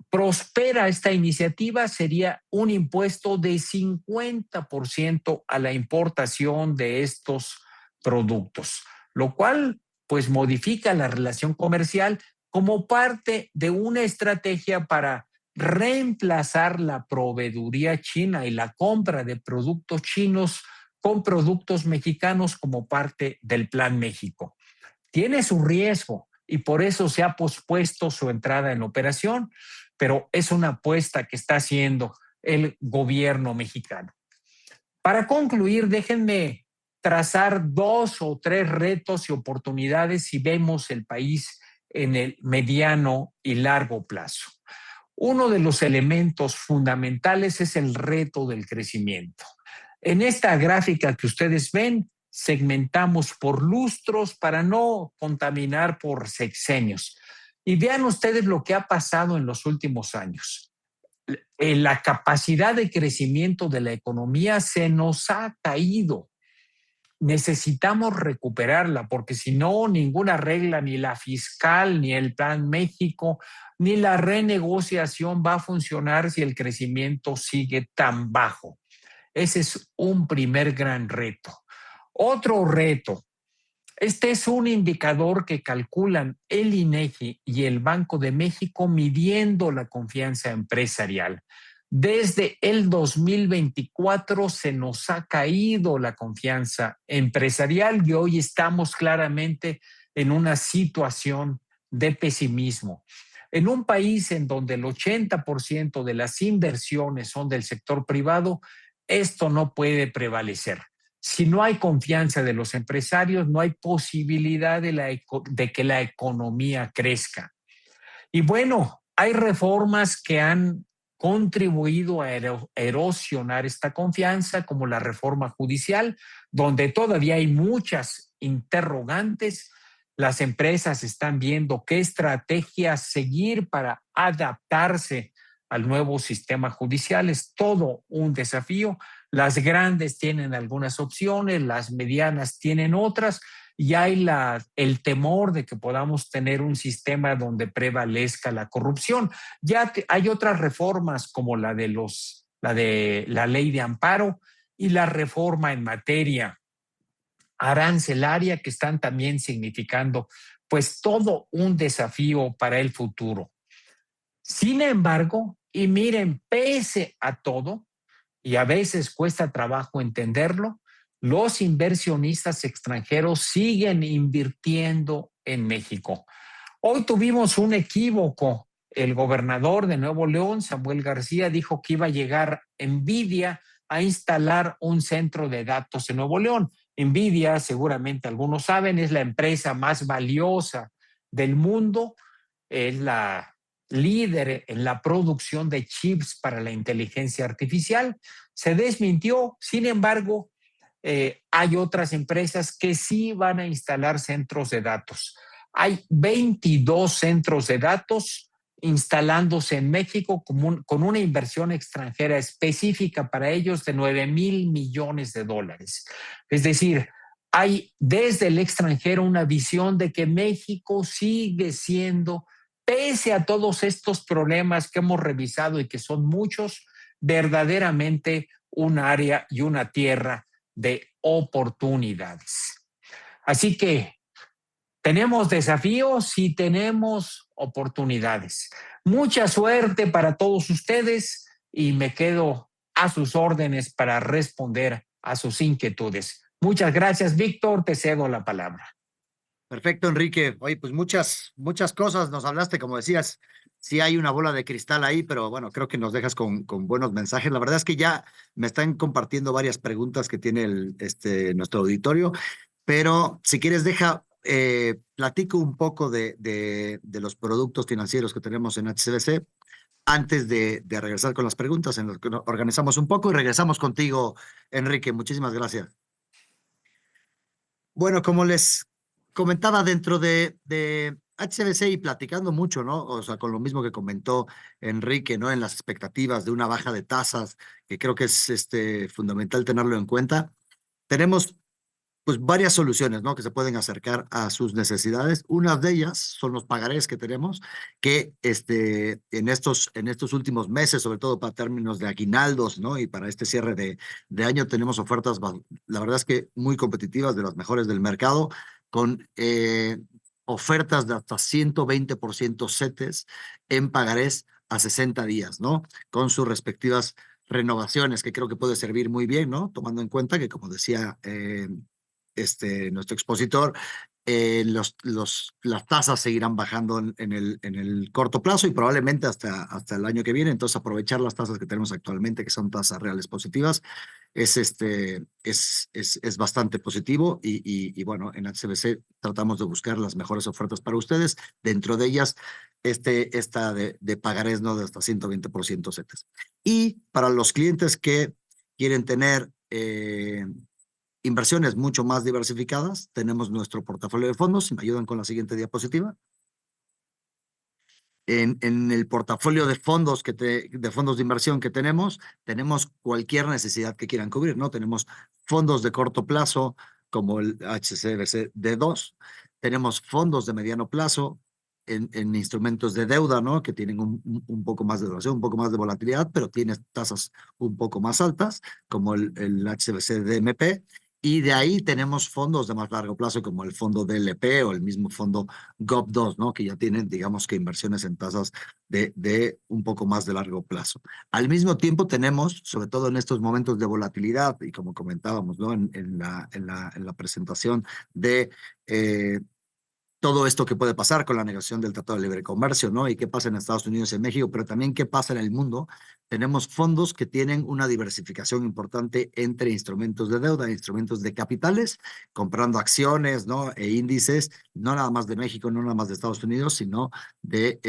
prospera esta iniciativa, sería un impuesto de 50% a la importación de estos productos, lo cual pues modifica la relación comercial como parte de una estrategia para reemplazar la proveeduría china y la compra de productos chinos con productos mexicanos como parte del Plan México. Tiene su riesgo y por eso se ha pospuesto su entrada en operación, pero es una apuesta que está haciendo el gobierno mexicano. Para concluir, déjenme trazar 2 o 3 retos y oportunidades si vemos el país en el mediano y largo plazo. Uno de los elementos fundamentales es el reto del crecimiento. En esta gráfica que ustedes ven, segmentamos por lustros para no contaminar por sexenios. Y vean ustedes lo que ha pasado en los últimos años. La capacidad de crecimiento de la economía se nos ha caído. Necesitamos recuperarla, porque si no, ninguna regla, ni la fiscal, ni el Plan México, ni la renegociación va a funcionar si el crecimiento sigue tan bajo. Ese es un primer gran reto. Otro reto, este es un indicador que calculan el INEGI y el Banco de México midiendo la confianza empresarial. Desde el 2024 se nos ha caído la confianza empresarial y hoy estamos claramente en una situación de pesimismo. En un país en donde el 80% de las inversiones son del sector privado, esto no puede prevalecer. Si no hay confianza de los empresarios, no hay posibilidad de que la economía crezca. Y bueno, hay reformas que han contribuido a erosionar esta confianza, como la reforma judicial, donde todavía hay muchas interrogantes. Las empresas están viendo qué estrategias seguir para adaptarse al nuevo sistema judicial. Es todo un desafío. Las grandes tienen algunas opciones, las medianas tienen otras, y hay el temor de que podamos tener un sistema donde prevalezca la corrupción. Hay otras reformas como la de la ley de amparo y la reforma en materia arancelaria, que están también significando pues todo un desafío para el futuro. Sin embargo, y miren, pese a todo, y a veces cuesta trabajo entenderlo, los inversionistas extranjeros siguen invirtiendo en México. Hoy tuvimos un equívoco. El gobernador de Nuevo León, Samuel García, dijo que iba a llegar NVIDIA a instalar un centro de datos en Nuevo León. NVIDIA, seguramente algunos saben, es la empresa más valiosa del mundo, es la líder en la producción de chips para la inteligencia artificial. Se desmintió, sin embargo, hay otras empresas que sí van a instalar centros de datos. Hay 22 centros de datos instalándose en México con una inversión extranjera específica para ellos de $9,000 millones. Es decir, hay desde el extranjero una visión de que México sigue siendo, pese a todos estos problemas que hemos revisado y que son muchos, verdaderamente un área y una tierra de oportunidades. Así que tenemos desafíos y tenemos oportunidades. Mucha suerte para todos ustedes y me quedo a sus órdenes para responder a sus inquietudes. Muchas gracias, Víctor. Te cedo la palabra. Perfecto, Enrique. Oye, pues muchas cosas nos hablaste, como decías, sí hay una bola de cristal ahí, pero bueno, creo que nos dejas con buenos mensajes. La verdad es que ya me están compartiendo varias preguntas que tiene nuestro auditorio, pero si quieres platico un poco de los productos financieros que tenemos en HSBC antes de regresar con las preguntas, en las que nos organizamos un poco y regresamos contigo, Enrique. Muchísimas gracias. Bueno, como les comentaba dentro de HSBC y platicando mucho, ¿no? O sea, con lo mismo que comentó Enrique, ¿no? En las expectativas de una baja de tasas, que creo que es fundamental tenerlo en cuenta. Tenemos pues varias soluciones, ¿no? Que se pueden acercar a sus necesidades. Una de ellas son los pagarés que tenemos, que en estos últimos meses, sobre todo para términos de aguinaldos, ¿no? Y para este cierre de año tenemos ofertas, la verdad es que muy competitivas, de las mejores del mercado, con ofertas de hasta 120% CETES en pagarés a 60 días, ¿no? Con sus respectivas renovaciones, que creo que puede servir muy bien, ¿no? Tomando en cuenta que, como decía nuestro expositor, las tasas seguirán bajando en el corto plazo y probablemente hasta el año que viene. Entonces, aprovechar las tasas que tenemos actualmente, que son tasas reales positivas, es bastante positivo y bueno, en HSBC tratamos de buscar las mejores ofertas para ustedes. Dentro de ellas, esta de pagarés, ¿no? De hasta 120% CETES. Y para los clientes que quieren tener inversiones mucho más diversificadas, tenemos nuestro portafolio de fondos. Si me ayudan con la siguiente diapositiva. En el portafolio de fondos de fondos de inversión que tenemos cualquier necesidad que quieran cubrir, ¿no? Tenemos fondos de corto plazo como el HSBC D2, tenemos fondos de mediano plazo en instrumentos de deuda, ¿no? Que tienen un poco más de duración, un poco más de volatilidad, pero tienen tasas un poco más altas, como el HSBC DMP. Y de ahí tenemos fondos de más largo plazo, como el fondo DLP o el mismo fondo GOP2, ¿no? Que ya tienen, digamos, que inversiones en tasas de un poco más de largo plazo. Al mismo tiempo tenemos, sobre todo en estos momentos de volatilidad, y como comentábamos, ¿no? En la presentación de todo esto que puede pasar con la negociación del Tratado de Libre Comercio, ¿no? Y qué pasa en Estados Unidos y en México, pero también qué pasa en el mundo. Tenemos fondos que tienen una diversificación importante entre instrumentos de deuda e instrumentos de capitales, comprando acciones, ¿no? E índices, no nada más de México, no nada más de Estados Unidos, sino de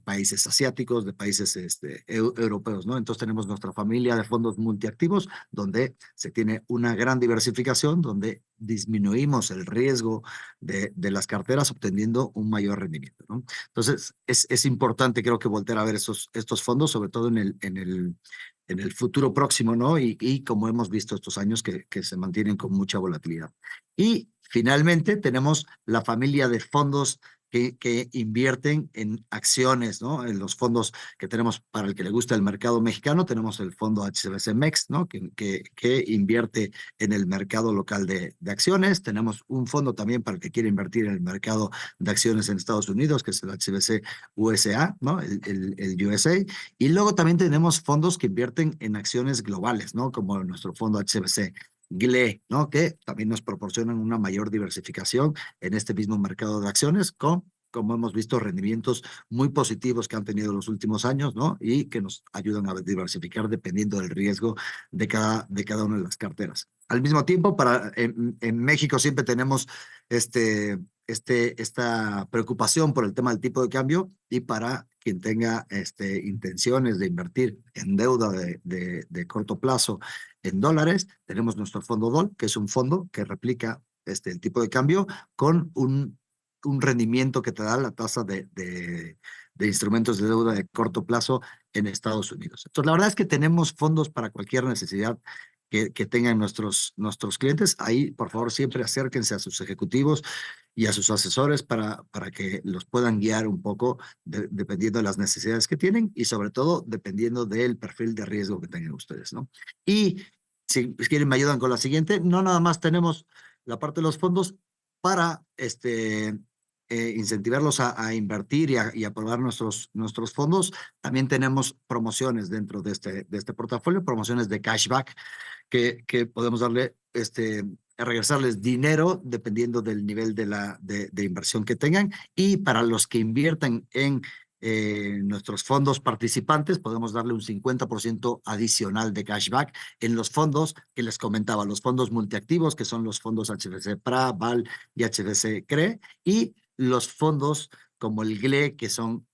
países asiáticos, de países europeos, ¿no? Entonces tenemos nuestra familia de fondos multiactivos, donde se tiene una gran diversificación, donde disminuimos el riesgo de las carteras obteniendo un mayor rendimiento, ¿no? Entonces, es importante, creo que voltear a ver estos fondos, sobre todo en el futuro próximo, ¿no? Y como hemos visto estos años que se mantienen con mucha volatilidad. Y finalmente tenemos la familia de fondos que invierten en acciones, ¿no? En los fondos que tenemos para el que le gusta el mercado mexicano, tenemos el fondo HSBC MEX, ¿no? Que invierte en el mercado local de acciones. Tenemos un fondo también para el que quiere invertir en el mercado de acciones en Estados Unidos, que es el HSBC USA, ¿no? El USA. Y luego también tenemos fondos que invierten en acciones globales, ¿no? Como nuestro fondo HSBC GLE, ¿no? Que también nos proporcionan una mayor diversificación en este mismo mercado de acciones como hemos visto, rendimientos muy positivos que han tenido los últimos años, ¿no? Y que nos ayudan a diversificar dependiendo del riesgo de cada una de las carteras. Al mismo tiempo, en México siempre tenemos esta preocupación por el tema del tipo de cambio y para quien tenga intenciones de invertir en deuda de corto plazo en dólares, tenemos nuestro fondo DOL, que es un fondo que replica el tipo de cambio con un rendimiento que te da la tasa de instrumentos de deuda de corto plazo en Estados Unidos. Entonces, la verdad es que tenemos fondos para cualquier necesidad que tengan nuestros clientes. Ahí, por favor, siempre acérquense a sus ejecutivos y a sus asesores para que los puedan guiar un poco dependiendo de las necesidades que tienen y sobre todo dependiendo del perfil de riesgo que tengan ustedes, ¿no? Y si quieren me ayudan con la siguiente, no nada más tenemos la parte de los fondos para incentivarlos a invertir y a probar nuestros fondos. También tenemos promociones dentro de este portafolio, promociones de cashback que podemos darle, regresarles dinero dependiendo del nivel de inversión que tengan. Y para los que inviertan en nuestros fondos participantes, podemos darle un 50% adicional de cashback en los fondos que les comentaba, los fondos multiactivos, que son los fondos HSBC PRA, VAL y HSBC CRE, y los fondos como el GLE, que son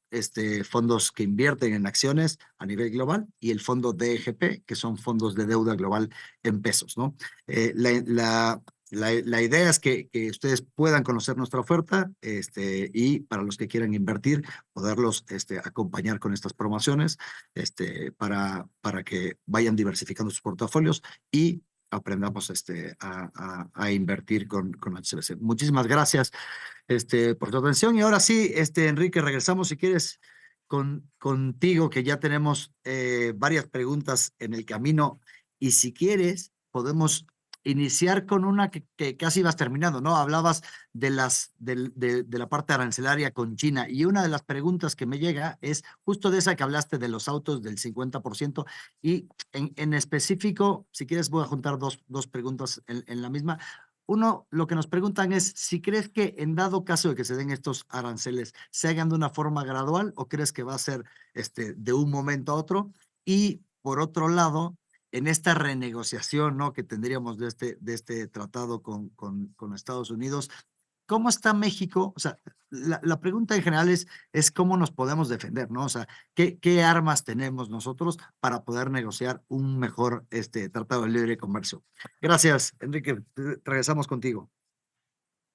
fondos que invierten en acciones a nivel global, y el fondo DGP, que son fondos de deuda global en pesos, ¿no? La idea es que ustedes puedan conocer nuestra oferta y para los que quieran invertir, poderlos acompañar con estas promociones para que vayan diversificando sus portafolios y aprendamos a invertir con HSBC. Muchísimas gracias por tu atención. Y ahora sí, Enrique, regresamos si quieres contigo, que ya tenemos varias preguntas en el camino. Y si quieres, podemos iniciar con una que casi vas terminando, ¿no? Hablabas de la parte arancelaria con China. Y una de las preguntas que me llega es justo de esa que hablaste de los autos del 50%. Y en específico, si quieres, voy a juntar dos preguntas en la misma. Uno, lo que nos preguntan es si crees que en dado caso de que se den estos aranceles, se hagan de una forma gradual o crees que va a ser de un momento a otro. Y por otro lado, en esta renegociación, ¿no?, que tendríamos de este tratado con Estados Unidos, ¿cómo está México? O sea, la pregunta en general es cómo nos podemos defender, ¿no? O sea, ¿qué armas tenemos nosotros para poder negociar un mejor tratado de libre comercio? Gracias, Enrique. Regresamos contigo.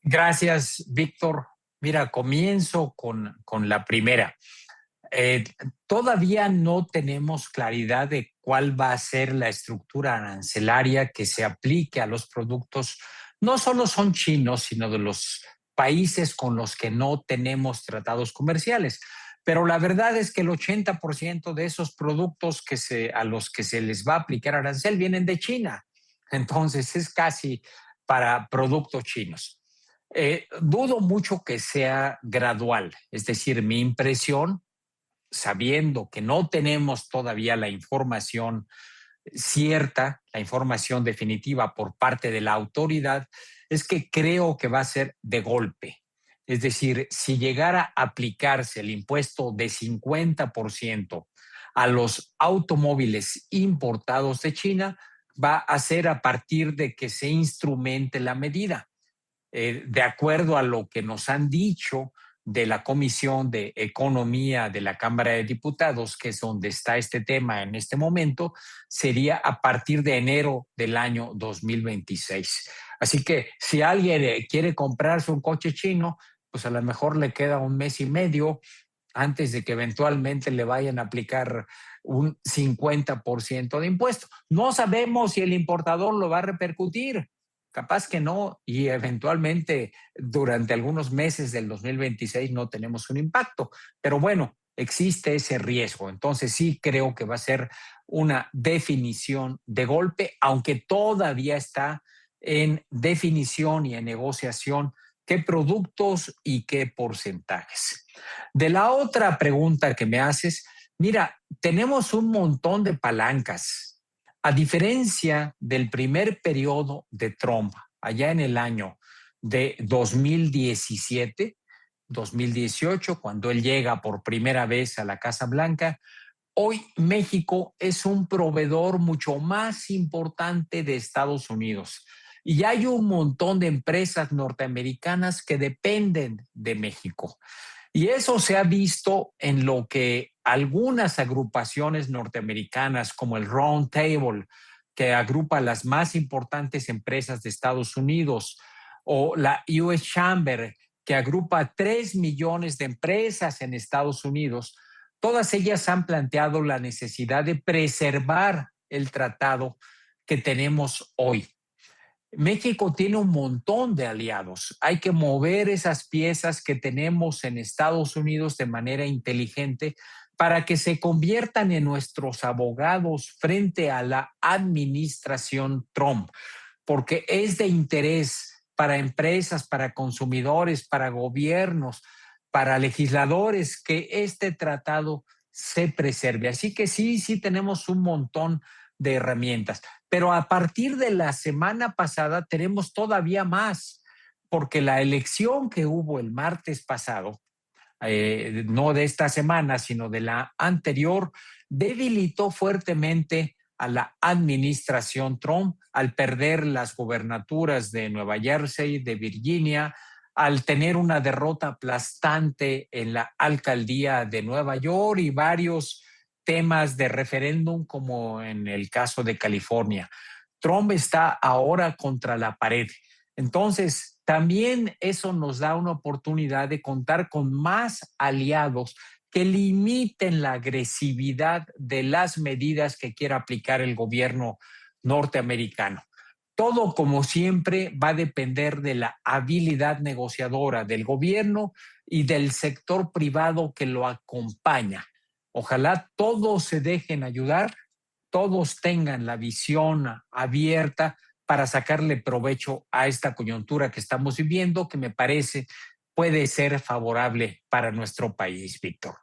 Gracias, Víctor. Mira, comienzo con la primera. Todavía no tenemos claridad de cuál va a ser la estructura arancelaria que se aplique a los productos. No solo son chinos, sino de los países con los que no tenemos tratados comerciales. Pero la verdad es que el 80% de esos productos a los que se les va a aplicar arancel vienen de China. Entonces es casi para productos chinos. Dudo mucho que sea gradual. Es decir, mi impresión, sabiendo que no tenemos todavía la información cierta, la información definitiva por parte de la autoridad, es que creo que va a ser de golpe. Es decir, si llegara a aplicarse el impuesto de 50% a los automóviles importados de China, va a ser a partir de que se instrumente la medida. De acuerdo a lo que nos han dicho de la Comisión de Economía de la Cámara de Diputados, que es donde está este tema en este momento, sería a partir de enero del año 2026. Así que si alguien quiere comprarse un coche chino, pues a lo mejor le queda un mes y medio antes de que eventualmente le vayan a aplicar un 50% de impuesto. No sabemos si el importador lo va a repercutir, capaz que no, y eventualmente durante algunos meses del 2026 no tenemos un impacto, pero bueno, existe ese riesgo. Entonces sí creo que va a ser una definición de golpe, aunque todavía está en definición y en negociación qué productos y qué porcentajes. De la otra pregunta que me haces, mira, tenemos un montón de palancas. A diferencia del primer periodo de Trump, allá en el año de 2017, 2018, cuando él llega por primera vez a la Casa Blanca, hoy México es un proveedor mucho más importante de Estados Unidos. Y hay un montón de empresas norteamericanas que dependen de México. Y eso se ha visto en lo que algunas agrupaciones norteamericanas, como el Round Table, que agrupa las más importantes empresas de Estados Unidos, o la US Chamber, que agrupa 3 millones de empresas en Estados Unidos, todas ellas han planteado la necesidad de preservar el tratado que tenemos hoy. México tiene un montón de aliados. Hay que mover esas piezas que tenemos en Estados Unidos de manera inteligente para que se conviertan en nuestros abogados frente a la administración Trump, porque es de interés para empresas, para consumidores, para gobiernos, para legisladores que este tratado se preserve. Así que sí tenemos un montón de herramientas. Pero a partir de la semana pasada tenemos todavía más, porque la elección que hubo el martes pasado, no de esta semana, sino de la anterior, debilitó fuertemente a la administración Trump al perder las gobernaturas de Nueva Jersey, de Virginia, al tener una derrota aplastante en la alcaldía de Nueva York y varios temas de referéndum, como en el caso de California. Trump está ahora contra la pared. Entonces, también eso nos da una oportunidad de contar con más aliados que limiten la agresividad de las medidas que quiera aplicar el gobierno norteamericano. Todo, como siempre, va a depender de la habilidad negociadora del gobierno y del sector privado que lo acompaña. Ojalá todos se dejen ayudar, todos tengan la visión abierta para sacarle provecho a esta coyuntura que estamos viviendo, que me parece puede ser favorable para nuestro país, Víctor.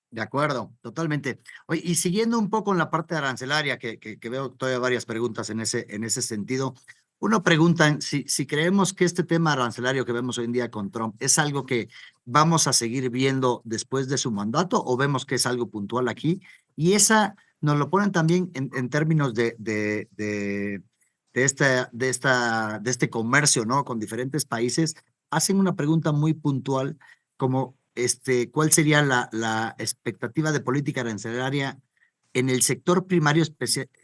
De acuerdo, totalmente. Oye, y siguiendo un poco en la parte arancelaria, que veo todavía varias preguntas en ese sentido. Uno pregunta si creemos que este tema arancelario que vemos hoy en día con Trump es algo que vamos a seguir viendo después de su mandato o vemos que es algo puntual aquí. Y esa nos lo ponen también en términos de este comercio, ¿no? Con diferentes países. Hacen una pregunta muy puntual como ¿cuál sería la expectativa de política arancelaria en el sector primario,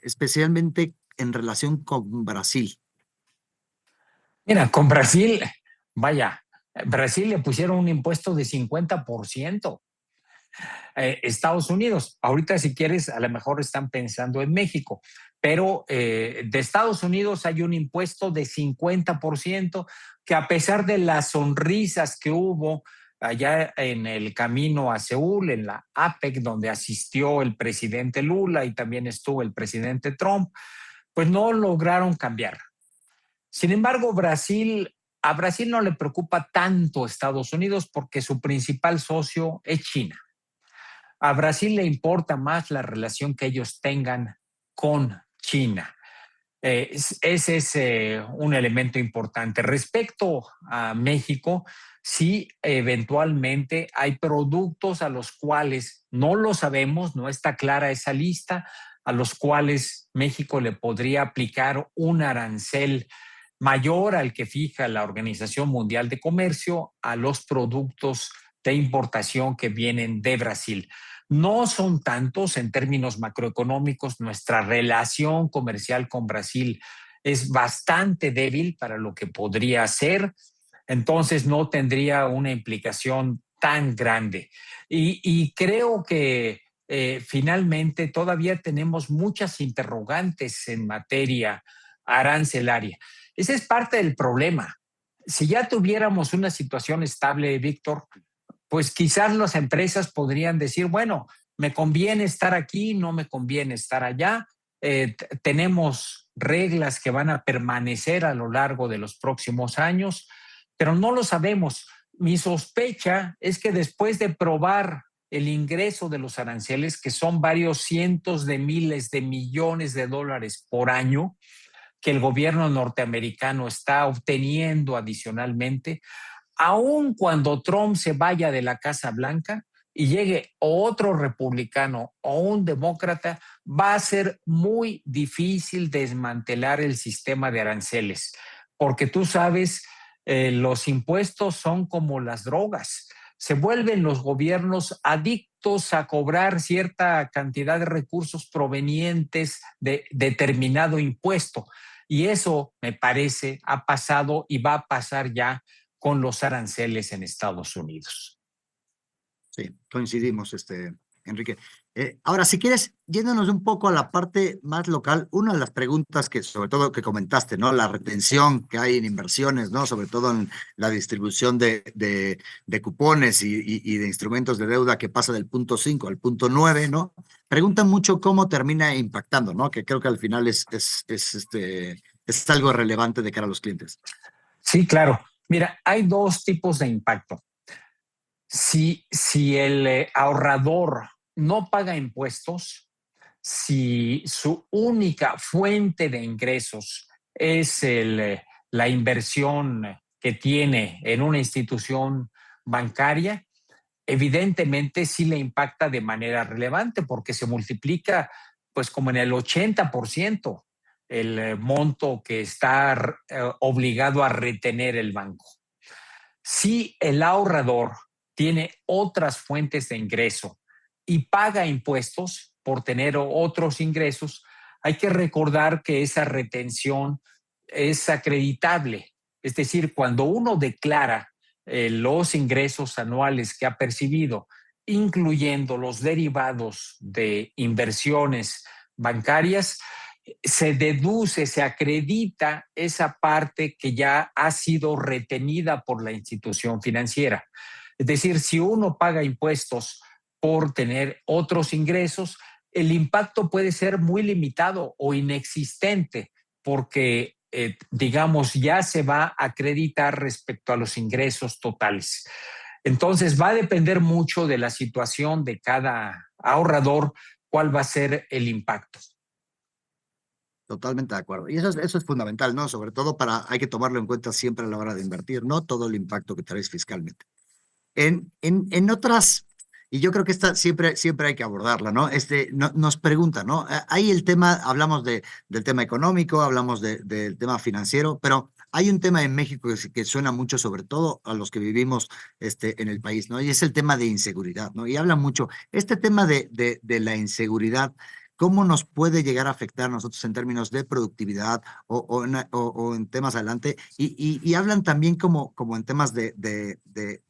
especialmente en relación con Brasil? Mira, con Brasil, vaya, Brasil le pusieron un impuesto de 50%. Estados Unidos, ahorita si quieres, a lo mejor están pensando en México, pero de Estados Unidos hay un impuesto de 50% que, a pesar de las sonrisas que hubo allá en el camino a Seúl, en la APEC, donde asistió el presidente Lula y también estuvo el presidente Trump, pues no lograron cambiar. Sin embargo, a Brasil no le preocupa tanto Estados Unidos porque su principal socio es China. A Brasil le importa más la relación que ellos tengan con China. Ese es un elemento importante. Respecto a México, sí, eventualmente hay productos a los cuales no lo sabemos, no está clara esa lista, a los cuales México le podría aplicar un arancel mayor al que fija la Organización Mundial de Comercio a los productos de importación que vienen de Brasil. No son tantos en términos macroeconómicos. Nuestra relación comercial con Brasil es bastante débil para lo que podría ser, entonces no tendría una implicación tan grande. Y creo que finalmente todavía tenemos muchas interrogantes en materia arancelaria. Ese es parte del problema. Si ya tuviéramos una situación estable, Víctor, pues quizás las empresas podrían decir, bueno, me conviene estar aquí, no me conviene estar allá. Tenemos reglas que van a permanecer a lo largo de los próximos años, pero no lo sabemos. Mi sospecha es que después de probar el ingreso de los aranceles, que son varios cientos de miles de millones de dólares por año, que el gobierno norteamericano está obteniendo adicionalmente, aun cuando Trump se vaya de la Casa Blanca y llegue otro republicano o un demócrata, va a ser muy difícil desmantelar el sistema de aranceles, porque tú sabes, los impuestos son como las drogas. Se vuelven los gobiernos adictos a cobrar cierta cantidad de recursos provenientes de determinado impuesto. Y eso, me parece, ha pasado y va a pasar ya con los aranceles en Estados Unidos. Sí, coincidimos, Enrique. Ahora, si quieres, yéndonos un poco a la parte más local, una de las preguntas que sobre todo que comentaste, ¿no? La retención que hay en inversiones, ¿no? Sobre todo en la distribución de cupones y de instrumentos de deuda que pasa del punto 5 al punto 9, ¿no? Preguntan mucho cómo termina impactando, ¿no? Que creo que al final es algo relevante de cara a los clientes. Sí, claro. Mira, hay dos tipos de impacto. Si el ahorrador no paga impuestos, si su única fuente de ingresos es la inversión que tiene en una institución bancaria, evidentemente sí le impacta de manera relevante porque se multiplica pues como en el 80% el monto que está obligado a retener el banco. Si el ahorrador tiene otras fuentes de ingreso y paga impuestos por tener otros ingresos, hay que recordar que esa retención es acreditable. Es decir, cuando uno declara los ingresos anuales que ha percibido, incluyendo los derivados de inversiones bancarias, se deduce, se acredita esa parte que ya ha sido retenida por la institución financiera. Es decir, si uno paga impuestos por tener otros ingresos, el impacto puede ser muy limitado o inexistente porque, digamos, ya se va a acreditar respecto a los ingresos totales. Entonces, va a depender mucho de la situación de cada ahorrador, cuál va a ser el impacto. Totalmente de acuerdo. Y eso es fundamental, ¿no? Sobre todo hay que tomarlo en cuenta siempre a la hora de invertir, ¿no? Todo el impacto que traes fiscalmente. En otras, y yo creo que esta siempre hay que abordarla, ¿no? Nos pregunta, ¿no? Hay el tema, hablamos del tema económico, hablamos del tema financiero, pero hay un tema en México que suena mucho, sobre todo a los que vivimos en el país, ¿no? Y es el tema de inseguridad, ¿no? Y habla mucho, este tema de la inseguridad. ¿Cómo nos puede llegar a afectar a nosotros en términos de productividad o en temas adelante? Y hablan también como en temas de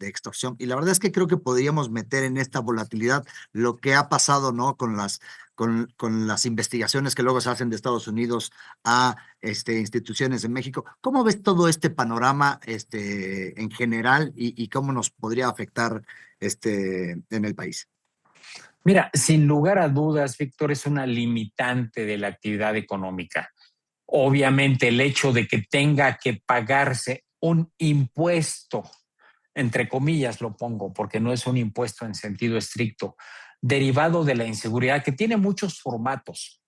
extorsión. Y la verdad es que creo que podríamos meter en esta volatilidad lo que ha pasado, ¿no? Con las investigaciones que luego se hacen de Estados Unidos a instituciones en México. ¿Cómo ves todo este panorama en general y cómo nos podría afectar en el país? Mira, sin lugar a dudas, Víctor, es una limitante de la actividad económica. Obviamente, el hecho de que tenga que pagarse un impuesto, entre comillas lo pongo, porque no es un impuesto en sentido estricto, derivado de la inseguridad, que tiene muchos formatos.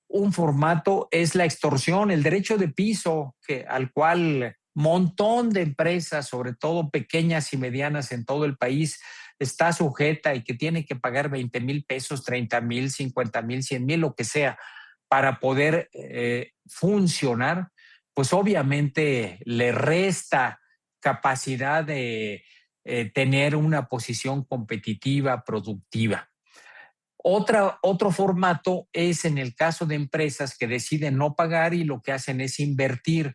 Un formato es la extorsión, el derecho de piso, al cual montón de empresas, sobre todo pequeñas y medianas en todo el país, está sujeta y que tiene que pagar 20,000 pesos, 30,000, 50,000, 100,000, lo que sea, para poder funcionar, pues obviamente le resta capacidad de tener una posición competitiva, productiva. Otro formato es en el caso de empresas que deciden no pagar y lo que hacen es invertir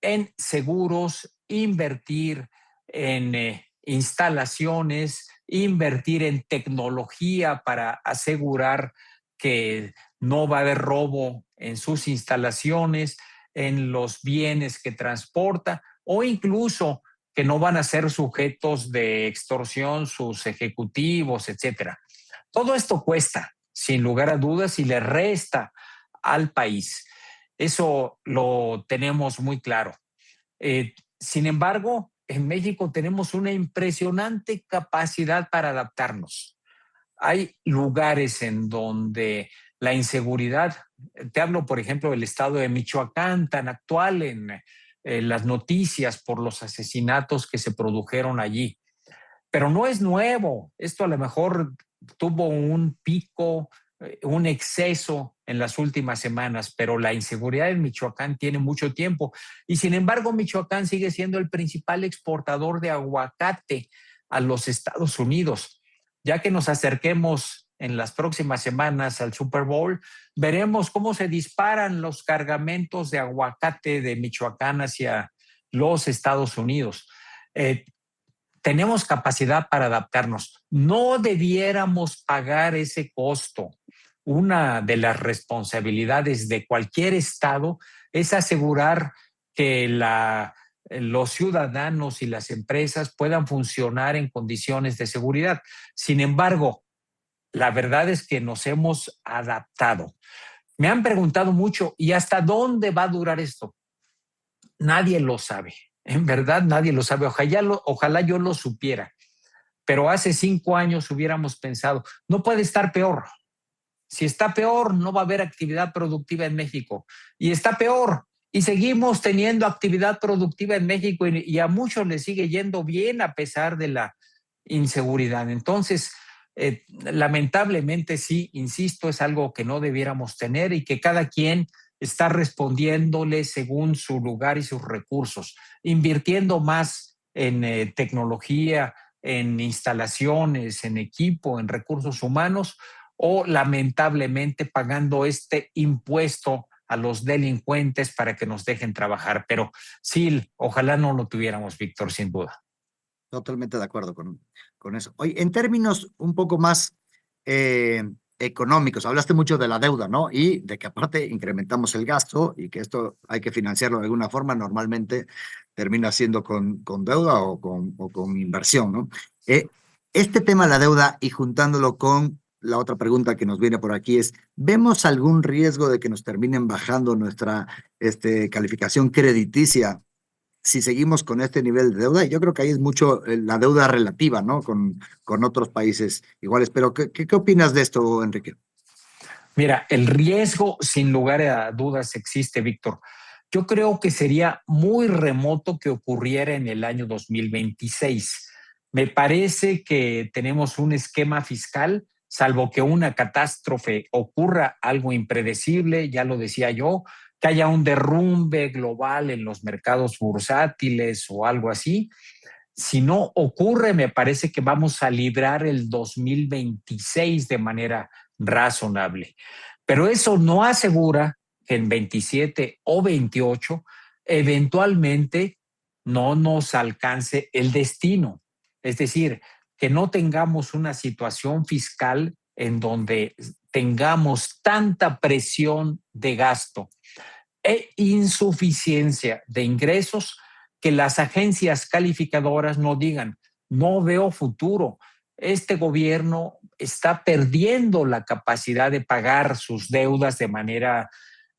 en seguros, invertir en instalaciones, invertir en tecnología para asegurar que no va a haber robo en sus instalaciones, en los bienes que transporta o incluso que no van a ser sujetos de extorsión sus ejecutivos, etcétera. Todo esto cuesta, sin lugar a dudas, y le resta al país. Eso lo tenemos muy claro. Sin embargo, en México tenemos una impresionante capacidad para adaptarnos. Hay lugares en donde la inseguridad, te hablo por ejemplo del estado de Michoacán, tan actual en las noticias por los asesinatos que se produjeron allí, pero no es nuevo. Esto a lo mejor tuvo un pico, un exceso en las últimas semanas, pero la inseguridad en Michoacán tiene mucho tiempo. Y sin embargo, Michoacán sigue siendo el principal exportador de aguacate a los Estados Unidos. Ya que nos acerquemos en las próximas semanas al Super Bowl, veremos cómo se disparan los cargamentos de aguacate de Michoacán hacia los Estados Unidos. Tenemos capacidad para adaptarnos. No debiéramos pagar ese costo. Una de las responsabilidades de cualquier Estado es asegurar que los ciudadanos y las empresas puedan funcionar en condiciones de seguridad. Sin embargo, la verdad es que nos hemos adaptado. Me han preguntado mucho, ¿y hasta dónde va a durar esto? Nadie lo sabe. En verdad, nadie lo sabe. Ojalá yo lo supiera. Pero hace 5 años hubiéramos pensado, no puede estar peor. Si está peor, no va a haber actividad productiva en México. Y está peor. Y seguimos teniendo actividad productiva en México y a muchos les sigue yendo bien a pesar de la inseguridad. Entonces, lamentablemente sí, insisto, es algo que no debiéramos tener y que cada quien está respondiéndole según su lugar y sus recursos, invirtiendo más en tecnología, en instalaciones, en equipo, en recursos humanos, o lamentablemente pagando este impuesto a los delincuentes para que nos dejen trabajar. Pero sí, ojalá no lo tuviéramos, Víctor, sin duda. Totalmente de acuerdo con eso. Oye, en términos un poco más económicos, hablaste mucho de la deuda, ¿no? Y de que aparte incrementamos el gasto y que esto hay que financiarlo de alguna forma, normalmente termina siendo con deuda o con inversión, ¿no? Este tema de la deuda y juntándolo con la otra pregunta que nos viene por aquí es, ¿vemos algún riesgo de que nos terminen bajando nuestra calificación crediticia si seguimos con este nivel de deuda? Yo creo que ahí es mucho la deuda relativa, ¿no? Con otros países iguales. Pero, ¿qué opinas de esto, Enrique? Mira, el riesgo sin lugar a dudas existe, Víctor. Yo creo que sería muy remoto que ocurriera en el año 2026. Me parece que tenemos un esquema fiscal, salvo que una catástrofe ocurra, algo impredecible, ya lo decía yo, que haya un derrumbe global en los mercados bursátiles o algo así. Si no ocurre, me parece que vamos a librar el 2026 de manera razonable. Pero eso no asegura que en 27 o 28 eventualmente no nos alcance el destino. Es decir, que no tengamos una situación fiscal en donde tengamos tanta presión de gasto e insuficiencia de ingresos que las agencias calificadoras no digan, no veo futuro, este gobierno está perdiendo la capacidad de pagar sus deudas de manera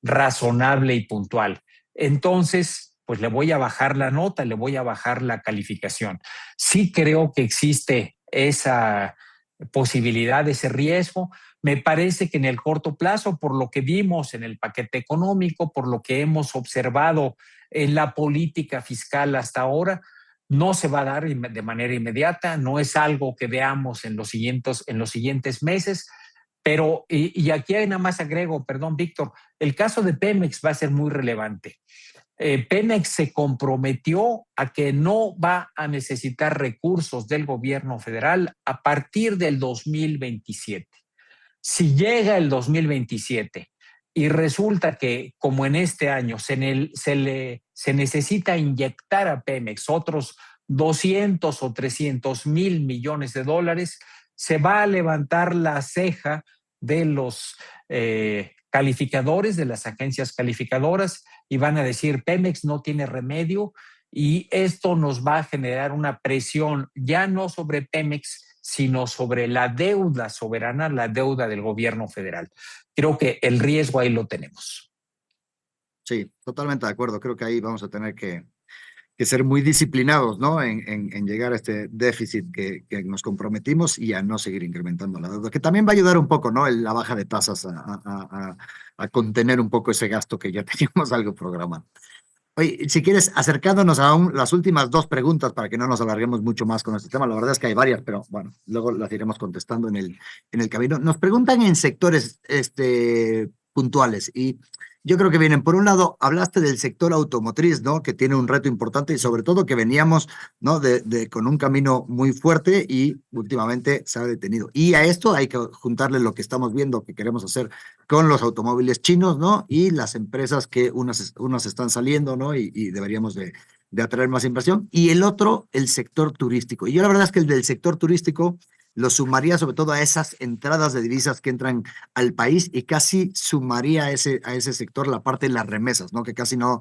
razonable y puntual. Entonces, pues le voy a bajar la nota, le voy a bajar la calificación. Sí creo que existe esa posibilidad, ese riesgo. Me parece que en el corto plazo, por lo que vimos en el paquete económico, por lo que hemos observado en la política fiscal hasta ahora, no se va a dar de manera inmediata, no es algo que veamos en los siguientes meses, pero, y aquí nada más agrego, perdón, Víctor, el caso de Pemex va a ser muy relevante. Pemex se comprometió a que no va a necesitar recursos del gobierno federal a partir del 2027. Si llega el 2027 y resulta que, como en este año, se necesita inyectar a Pemex otros 200 o 300 mil millones de dólares, se va a levantar la ceja de los calificadores, de las agencias calificadoras, y van a decir: Pemex no tiene remedio, y esto nos va a generar una presión ya no sobre Pemex, sino sobre la deuda soberana, la deuda del gobierno federal. Creo que el riesgo ahí lo tenemos. Sí, totalmente de acuerdo. Creo que ahí vamos a tener que ser muy disciplinados, ¿no? En llegar a este déficit que nos comprometimos y a no seguir incrementando la deuda, que también va a ayudar un poco, ¿no? La baja de tasas a contener un poco ese gasto que ya teníamos algo programado. Oye, si quieres, acercándonos a las últimas dos preguntas para que no nos alarguemos mucho más con este tema. La verdad es que hay varias, pero bueno, luego las iremos contestando en el camino. Nos preguntan en sectores puntuales y yo creo que vienen, por un lado, hablaste del sector automotriz, ¿no? Que tiene un reto importante y sobre todo que veníamos, ¿no? Con un camino muy fuerte y últimamente se ha detenido. Y a esto hay que juntarle lo que estamos viendo que queremos hacer con los automóviles chinos, ¿no? Y las empresas que unas están saliendo, ¿no? Y deberíamos de atraer más inversión. Y el otro, el sector turístico. Y yo la verdad es que el del sector turístico lo sumaría sobre todo a esas entradas de divisas que entran al país y casi sumaría a ese sector la parte de las remesas, ¿no? Que casi no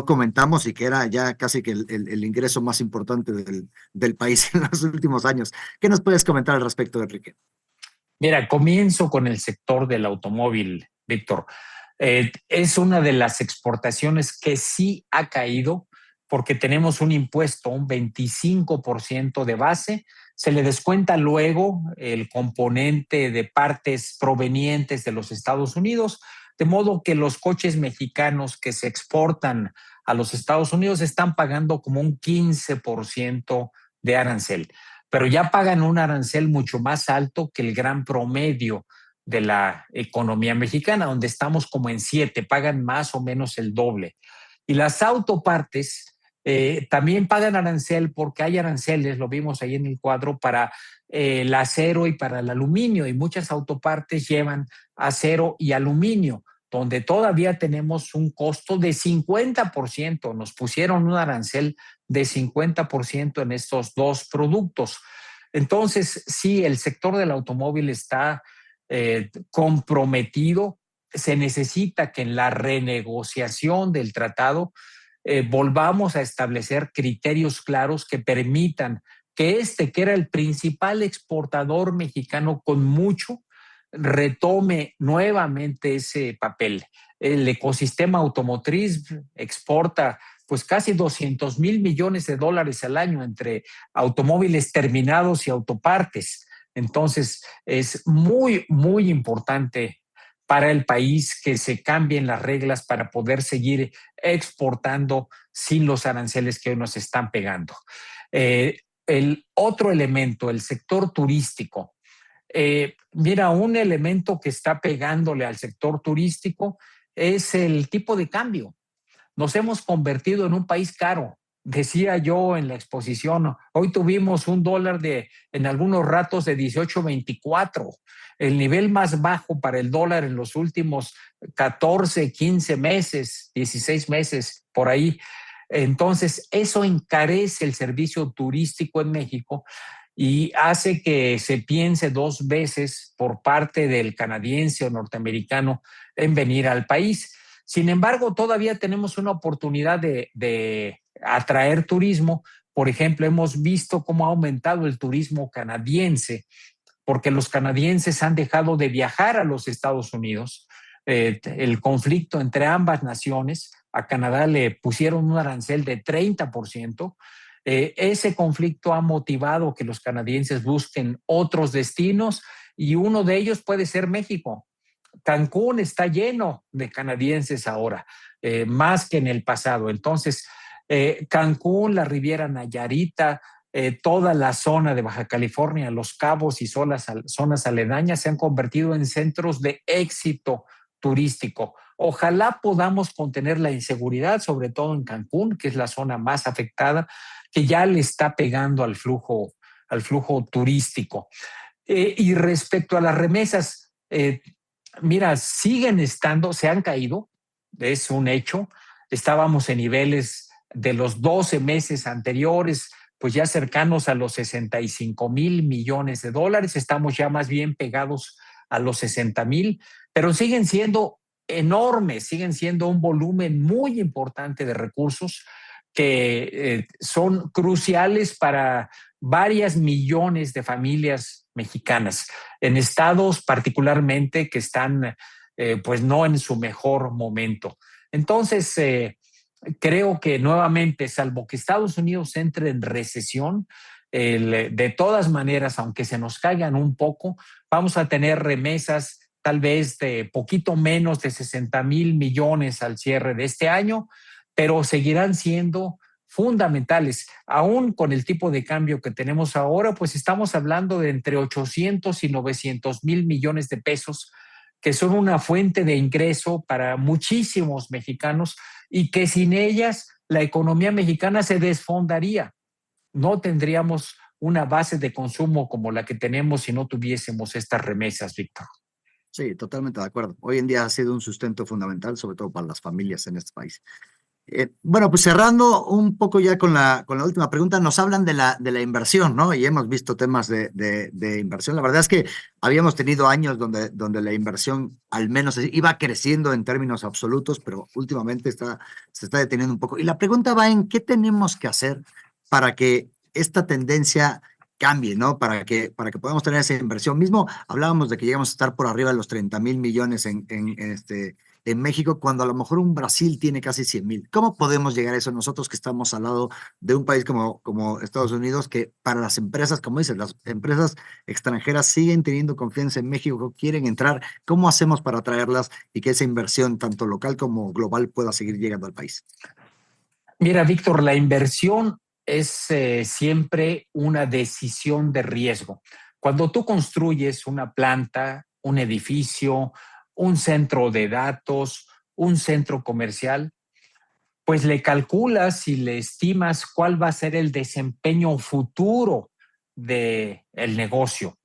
comentamos y que era ya casi que el ingreso más importante del país en los últimos años. ¿Qué nos puedes comentar al respecto, Enrique? Mira, comienzo con el sector del automóvil, Víctor. Es una de las exportaciones que sí ha caído porque tenemos un impuesto, un 25% de base. Se le descuenta luego el componente de partes provenientes de los Estados Unidos, de modo que los coches mexicanos que se exportan a los Estados Unidos están pagando como un 15% de arancel, pero ya pagan un arancel mucho más alto que el gran promedio de la economía mexicana, donde estamos como en 7, pagan más o menos el doble. Y las autopartes también pagan arancel porque hay aranceles, lo vimos ahí en el cuadro, para el acero y para el aluminio, y muchas autopartes llevan acero y aluminio, donde todavía tenemos un costo de 50%. Nos pusieron un arancel de 50% en estos dos productos. Entonces, sí, el sector del automóvil está comprometido. Se necesita que en la renegociación del tratado volvamos a establecer criterios claros que permitan que que era el principal exportador mexicano con mucho, retome nuevamente ese papel. El ecosistema automotriz exporta pues casi 200 mil millones de dólares al año entre automóviles terminados y autopartes. Entonces es muy, muy importante para el país que se cambien las reglas para poder seguir exportando sin los aranceles que hoy nos están pegando. El otro elemento, el sector turístico. Mira, un elemento que está pegándole al sector turístico es el tipo de cambio. Nos hemos convertido en un país caro. Decía yo en la exposición, hoy tuvimos un dólar en algunos ratos de 18.24, el nivel más bajo para el dólar en los últimos 14, 15 meses, 16 meses, por ahí. Entonces, eso encarece el servicio turístico en México y hace que se piense dos veces por parte del canadiense o norteamericano en venir al país. Sin embargo, todavía tenemos una oportunidad de atraer turismo. Por ejemplo, hemos visto cómo ha aumentado el turismo canadiense, porque los canadienses han dejado de viajar a los Estados Unidos. El conflicto entre ambas naciones, a Canadá le pusieron un arancel de 30%. Ese conflicto ha motivado que los canadienses busquen otros destinos y uno de ellos puede ser México. Cancún está lleno de canadienses ahora, más que en el pasado. Entonces, Cancún, la Riviera Nayarita, toda la zona de Baja California, Los Cabos y zonas aledañas se han convertido en centros de éxito turístico. Ojalá podamos contener la inseguridad, sobre todo en Cancún, que es la zona más afectada, que ya le está pegando al flujo turístico. Y respecto a las remesas, mira, siguen estando, se han caído, es un hecho. Estábamos en niveles de los 12 meses anteriores, pues ya cercanos a los 65,000 millones de dólares. Estamos ya más bien pegados a los 60,000, pero siguen siendo enormes, siguen siendo un volumen muy importante de recursos que son cruciales para varias millones de familias mexicanas, en estados particularmente que están pues no en su mejor momento. Entonces, creo que nuevamente, salvo que Estados Unidos entre en recesión, de todas maneras, aunque se nos caigan un poco, vamos a tener remesas tal vez de poquito menos de 60,000 millones al cierre de este año, pero seguirán siendo fundamentales. Aún con el tipo de cambio que tenemos ahora, pues estamos hablando de entre 800 y 900 mil millones de pesos, que son una fuente de ingreso para muchísimos mexicanos y que sin ellas la economía mexicana se desfondaría. No tendríamos una base de consumo como la que tenemos si no tuviésemos estas remesas, Víctor. Sí, totalmente de acuerdo. Hoy en día ha sido un sustento fundamental, sobre todo para las familias en este país. Bueno, pues cerrando un poco ya con la última pregunta, nos hablan de la inversión, ¿no? Y hemos visto temas de inversión. La verdad es que habíamos tenido años donde la inversión al menos iba creciendo en términos absolutos, pero últimamente se está deteniendo un poco. Y la pregunta va en qué tenemos que hacer para que esta tendencia cambie, ¿no? Para que podamos tener esa inversión. Mismo hablábamos de que llegamos a estar por arriba de los 30,000 millones en México, cuando a lo mejor un Brasil tiene casi 100,000. ¿Cómo podemos llegar a eso nosotros que estamos al lado de un país como Estados Unidos, que para las empresas, como dices, las empresas extranjeras siguen teniendo confianza en México, quieren entrar? ¿Cómo hacemos para atraerlas y que esa inversión, tanto local como global, pueda seguir llegando al país? Mira, Víctor, la inversión es siempre una decisión de riesgo. Cuando tú construyes una planta, un edificio, un centro de datos, un centro comercial, pues le calculas y le estimas cuál va a ser el desempeño futuro del negocio.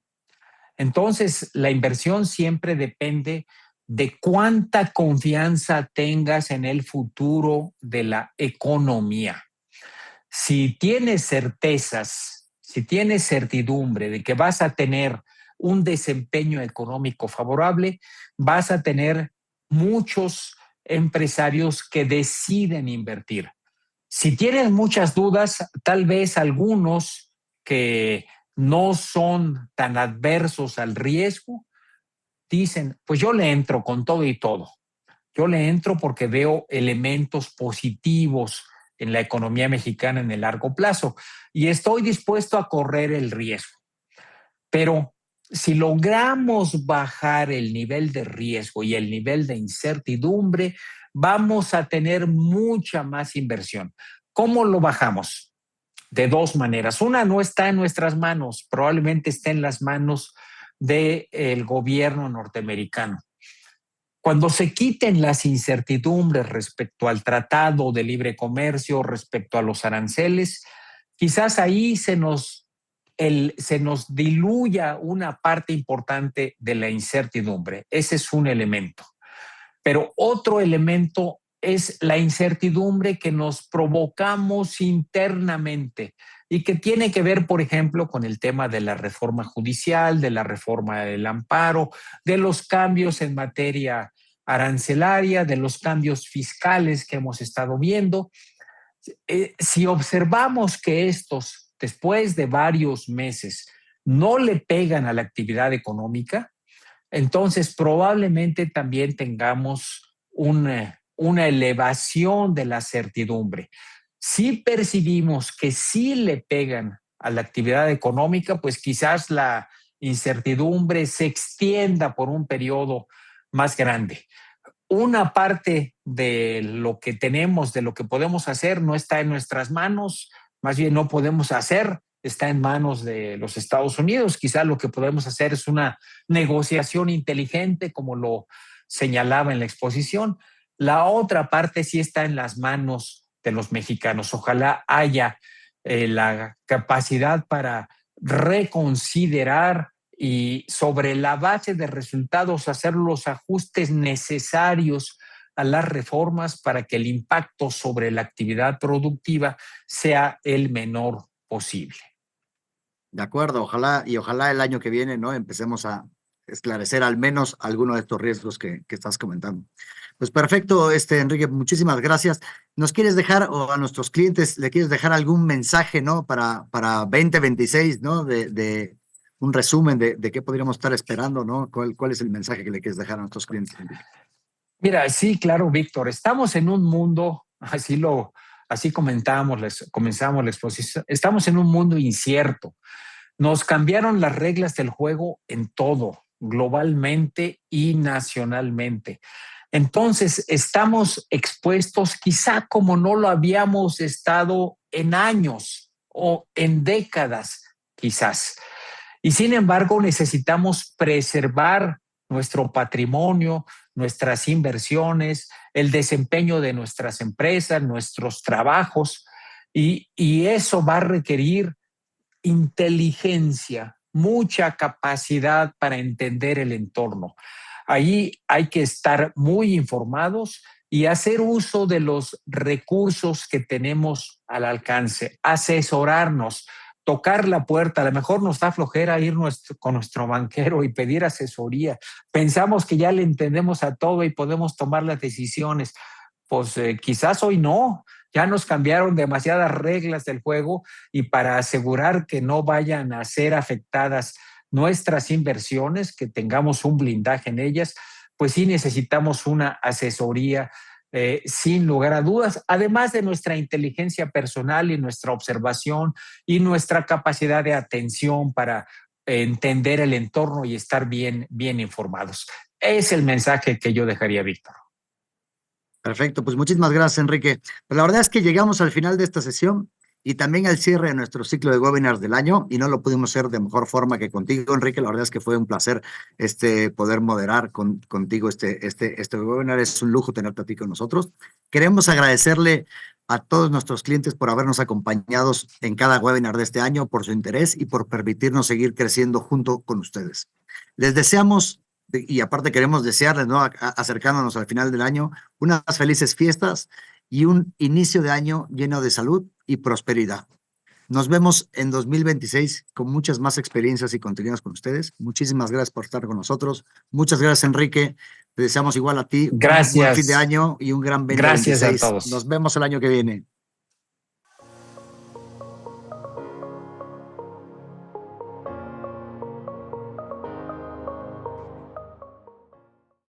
Entonces, la inversión siempre depende de cuánta confianza tengas en el futuro de la economía. Si tienes certezas, si tienes certidumbre de que vas a tener un desempeño económico favorable, vas a tener muchos empresarios que deciden invertir. Si tienes muchas dudas, tal vez algunos que no son tan adversos al riesgo, dicen, pues yo le entro con todo y todo. Yo le entro porque veo elementos positivos en la economía mexicana en el largo plazo y estoy dispuesto a correr el riesgo. Pero si logramos bajar el nivel de riesgo y el nivel de incertidumbre, vamos a tener mucha más inversión. ¿Cómo lo bajamos? De dos maneras. Una, no está en nuestras manos, probablemente esté en las manos del gobierno norteamericano. Cuando se quiten las incertidumbres respecto al Tratado de Libre Comercio, respecto a los aranceles, quizás ahí se nos diluya una parte importante de la incertidumbre. Ese es un elemento. Pero otro elemento es la incertidumbre que nos provocamos internamente y que tiene que ver, por ejemplo, con el tema de la reforma judicial, de la reforma del amparo, de los cambios en materia arancelaria, de los cambios fiscales que hemos estado viendo. Si observamos que estos, después de varios meses, no le pegan a la actividad económica, entonces probablemente también tengamos una elevación de la certidumbre. Si percibimos que sí le pegan a la actividad económica, pues quizás la incertidumbre se extienda por un periodo más grande. Una parte de lo que tenemos, de lo que podemos hacer, no está en nuestras manos, más bien no podemos hacer, está en manos de los Estados Unidos. Quizá lo que podemos hacer es una negociación inteligente, como lo señalaba en la exposición. La otra parte sí está en las manos de los mexicanos. Ojalá haya la capacidad para reconsiderar y sobre la base de resultados hacer los ajustes necesarios a las reformas para que el impacto sobre la actividad productiva sea el menor posible. De acuerdo, ojalá el año que viene, ¿no? Empecemos a esclarecer al menos algunos de estos riesgos que estás comentando. Pues perfecto, Enrique, muchísimas gracias. ¿Nos quieres dejar, o a nuestros clientes, le quieres dejar algún mensaje, ¿no? Para 2026, ¿no? De un resumen de qué podríamos estar esperando, ¿no? ¿Cuál es el mensaje que le quieres dejar a nuestros clientes, Enrique? Mira, sí, claro, Víctor, estamos en un mundo, así comenzamos la exposición, estamos en un mundo incierto. Nos cambiaron las reglas del juego en todo, globalmente y nacionalmente. Entonces, estamos expuestos quizá como no lo habíamos estado en años o en décadas, quizás. Y sin embargo, necesitamos preservar nuestro patrimonio, nuestras inversiones, el desempeño de nuestras empresas, nuestros trabajos, y eso va a requerir inteligencia, mucha capacidad para entender el entorno. Ahí hay que estar muy informados y hacer uso de los recursos que tenemos al alcance, asesorarnos, tocar la puerta. A lo mejor nos da flojera ir con nuestro banquero y pedir asesoría. Pensamos que ya le entendemos a todo y podemos tomar las decisiones. Pues quizás hoy no. Ya nos cambiaron demasiadas reglas del juego, y para asegurar que no vayan a ser afectadas nuestras inversiones, que tengamos un blindaje en ellas, pues sí necesitamos una asesoría sin lugar a dudas, además de nuestra inteligencia personal y nuestra observación y nuestra capacidad de atención para entender el entorno y estar bien informados. Es el mensaje que yo dejaría, Víctor. Perfecto, pues muchísimas gracias, Enrique. Pues la verdad es que llegamos al final de esta sesión y también al cierre de nuestro ciclo de webinars del año, y no lo pudimos hacer de mejor forma que contigo, Enrique. La verdad es que fue un placer poder moderar contigo este webinar. Es un lujo tenerte a ti con nosotros. Queremos agradecerle a todos nuestros clientes por habernos acompañado en cada webinar de este año, por su interés y por permitirnos seguir creciendo junto con ustedes. Les deseamos, y aparte queremos desearles, ¿no? Acercándonos al final del año, unas felices fiestas y un inicio de año lleno de salud y prosperidad. Nos vemos en 2026 con muchas más experiencias y contenidos con ustedes. Muchísimas gracias por estar con nosotros. Muchas gracias, Enrique. Te deseamos igual a ti. Gracias. Un buen fin de año y un gran 2026. Gracias a todos. Nos vemos el año que viene.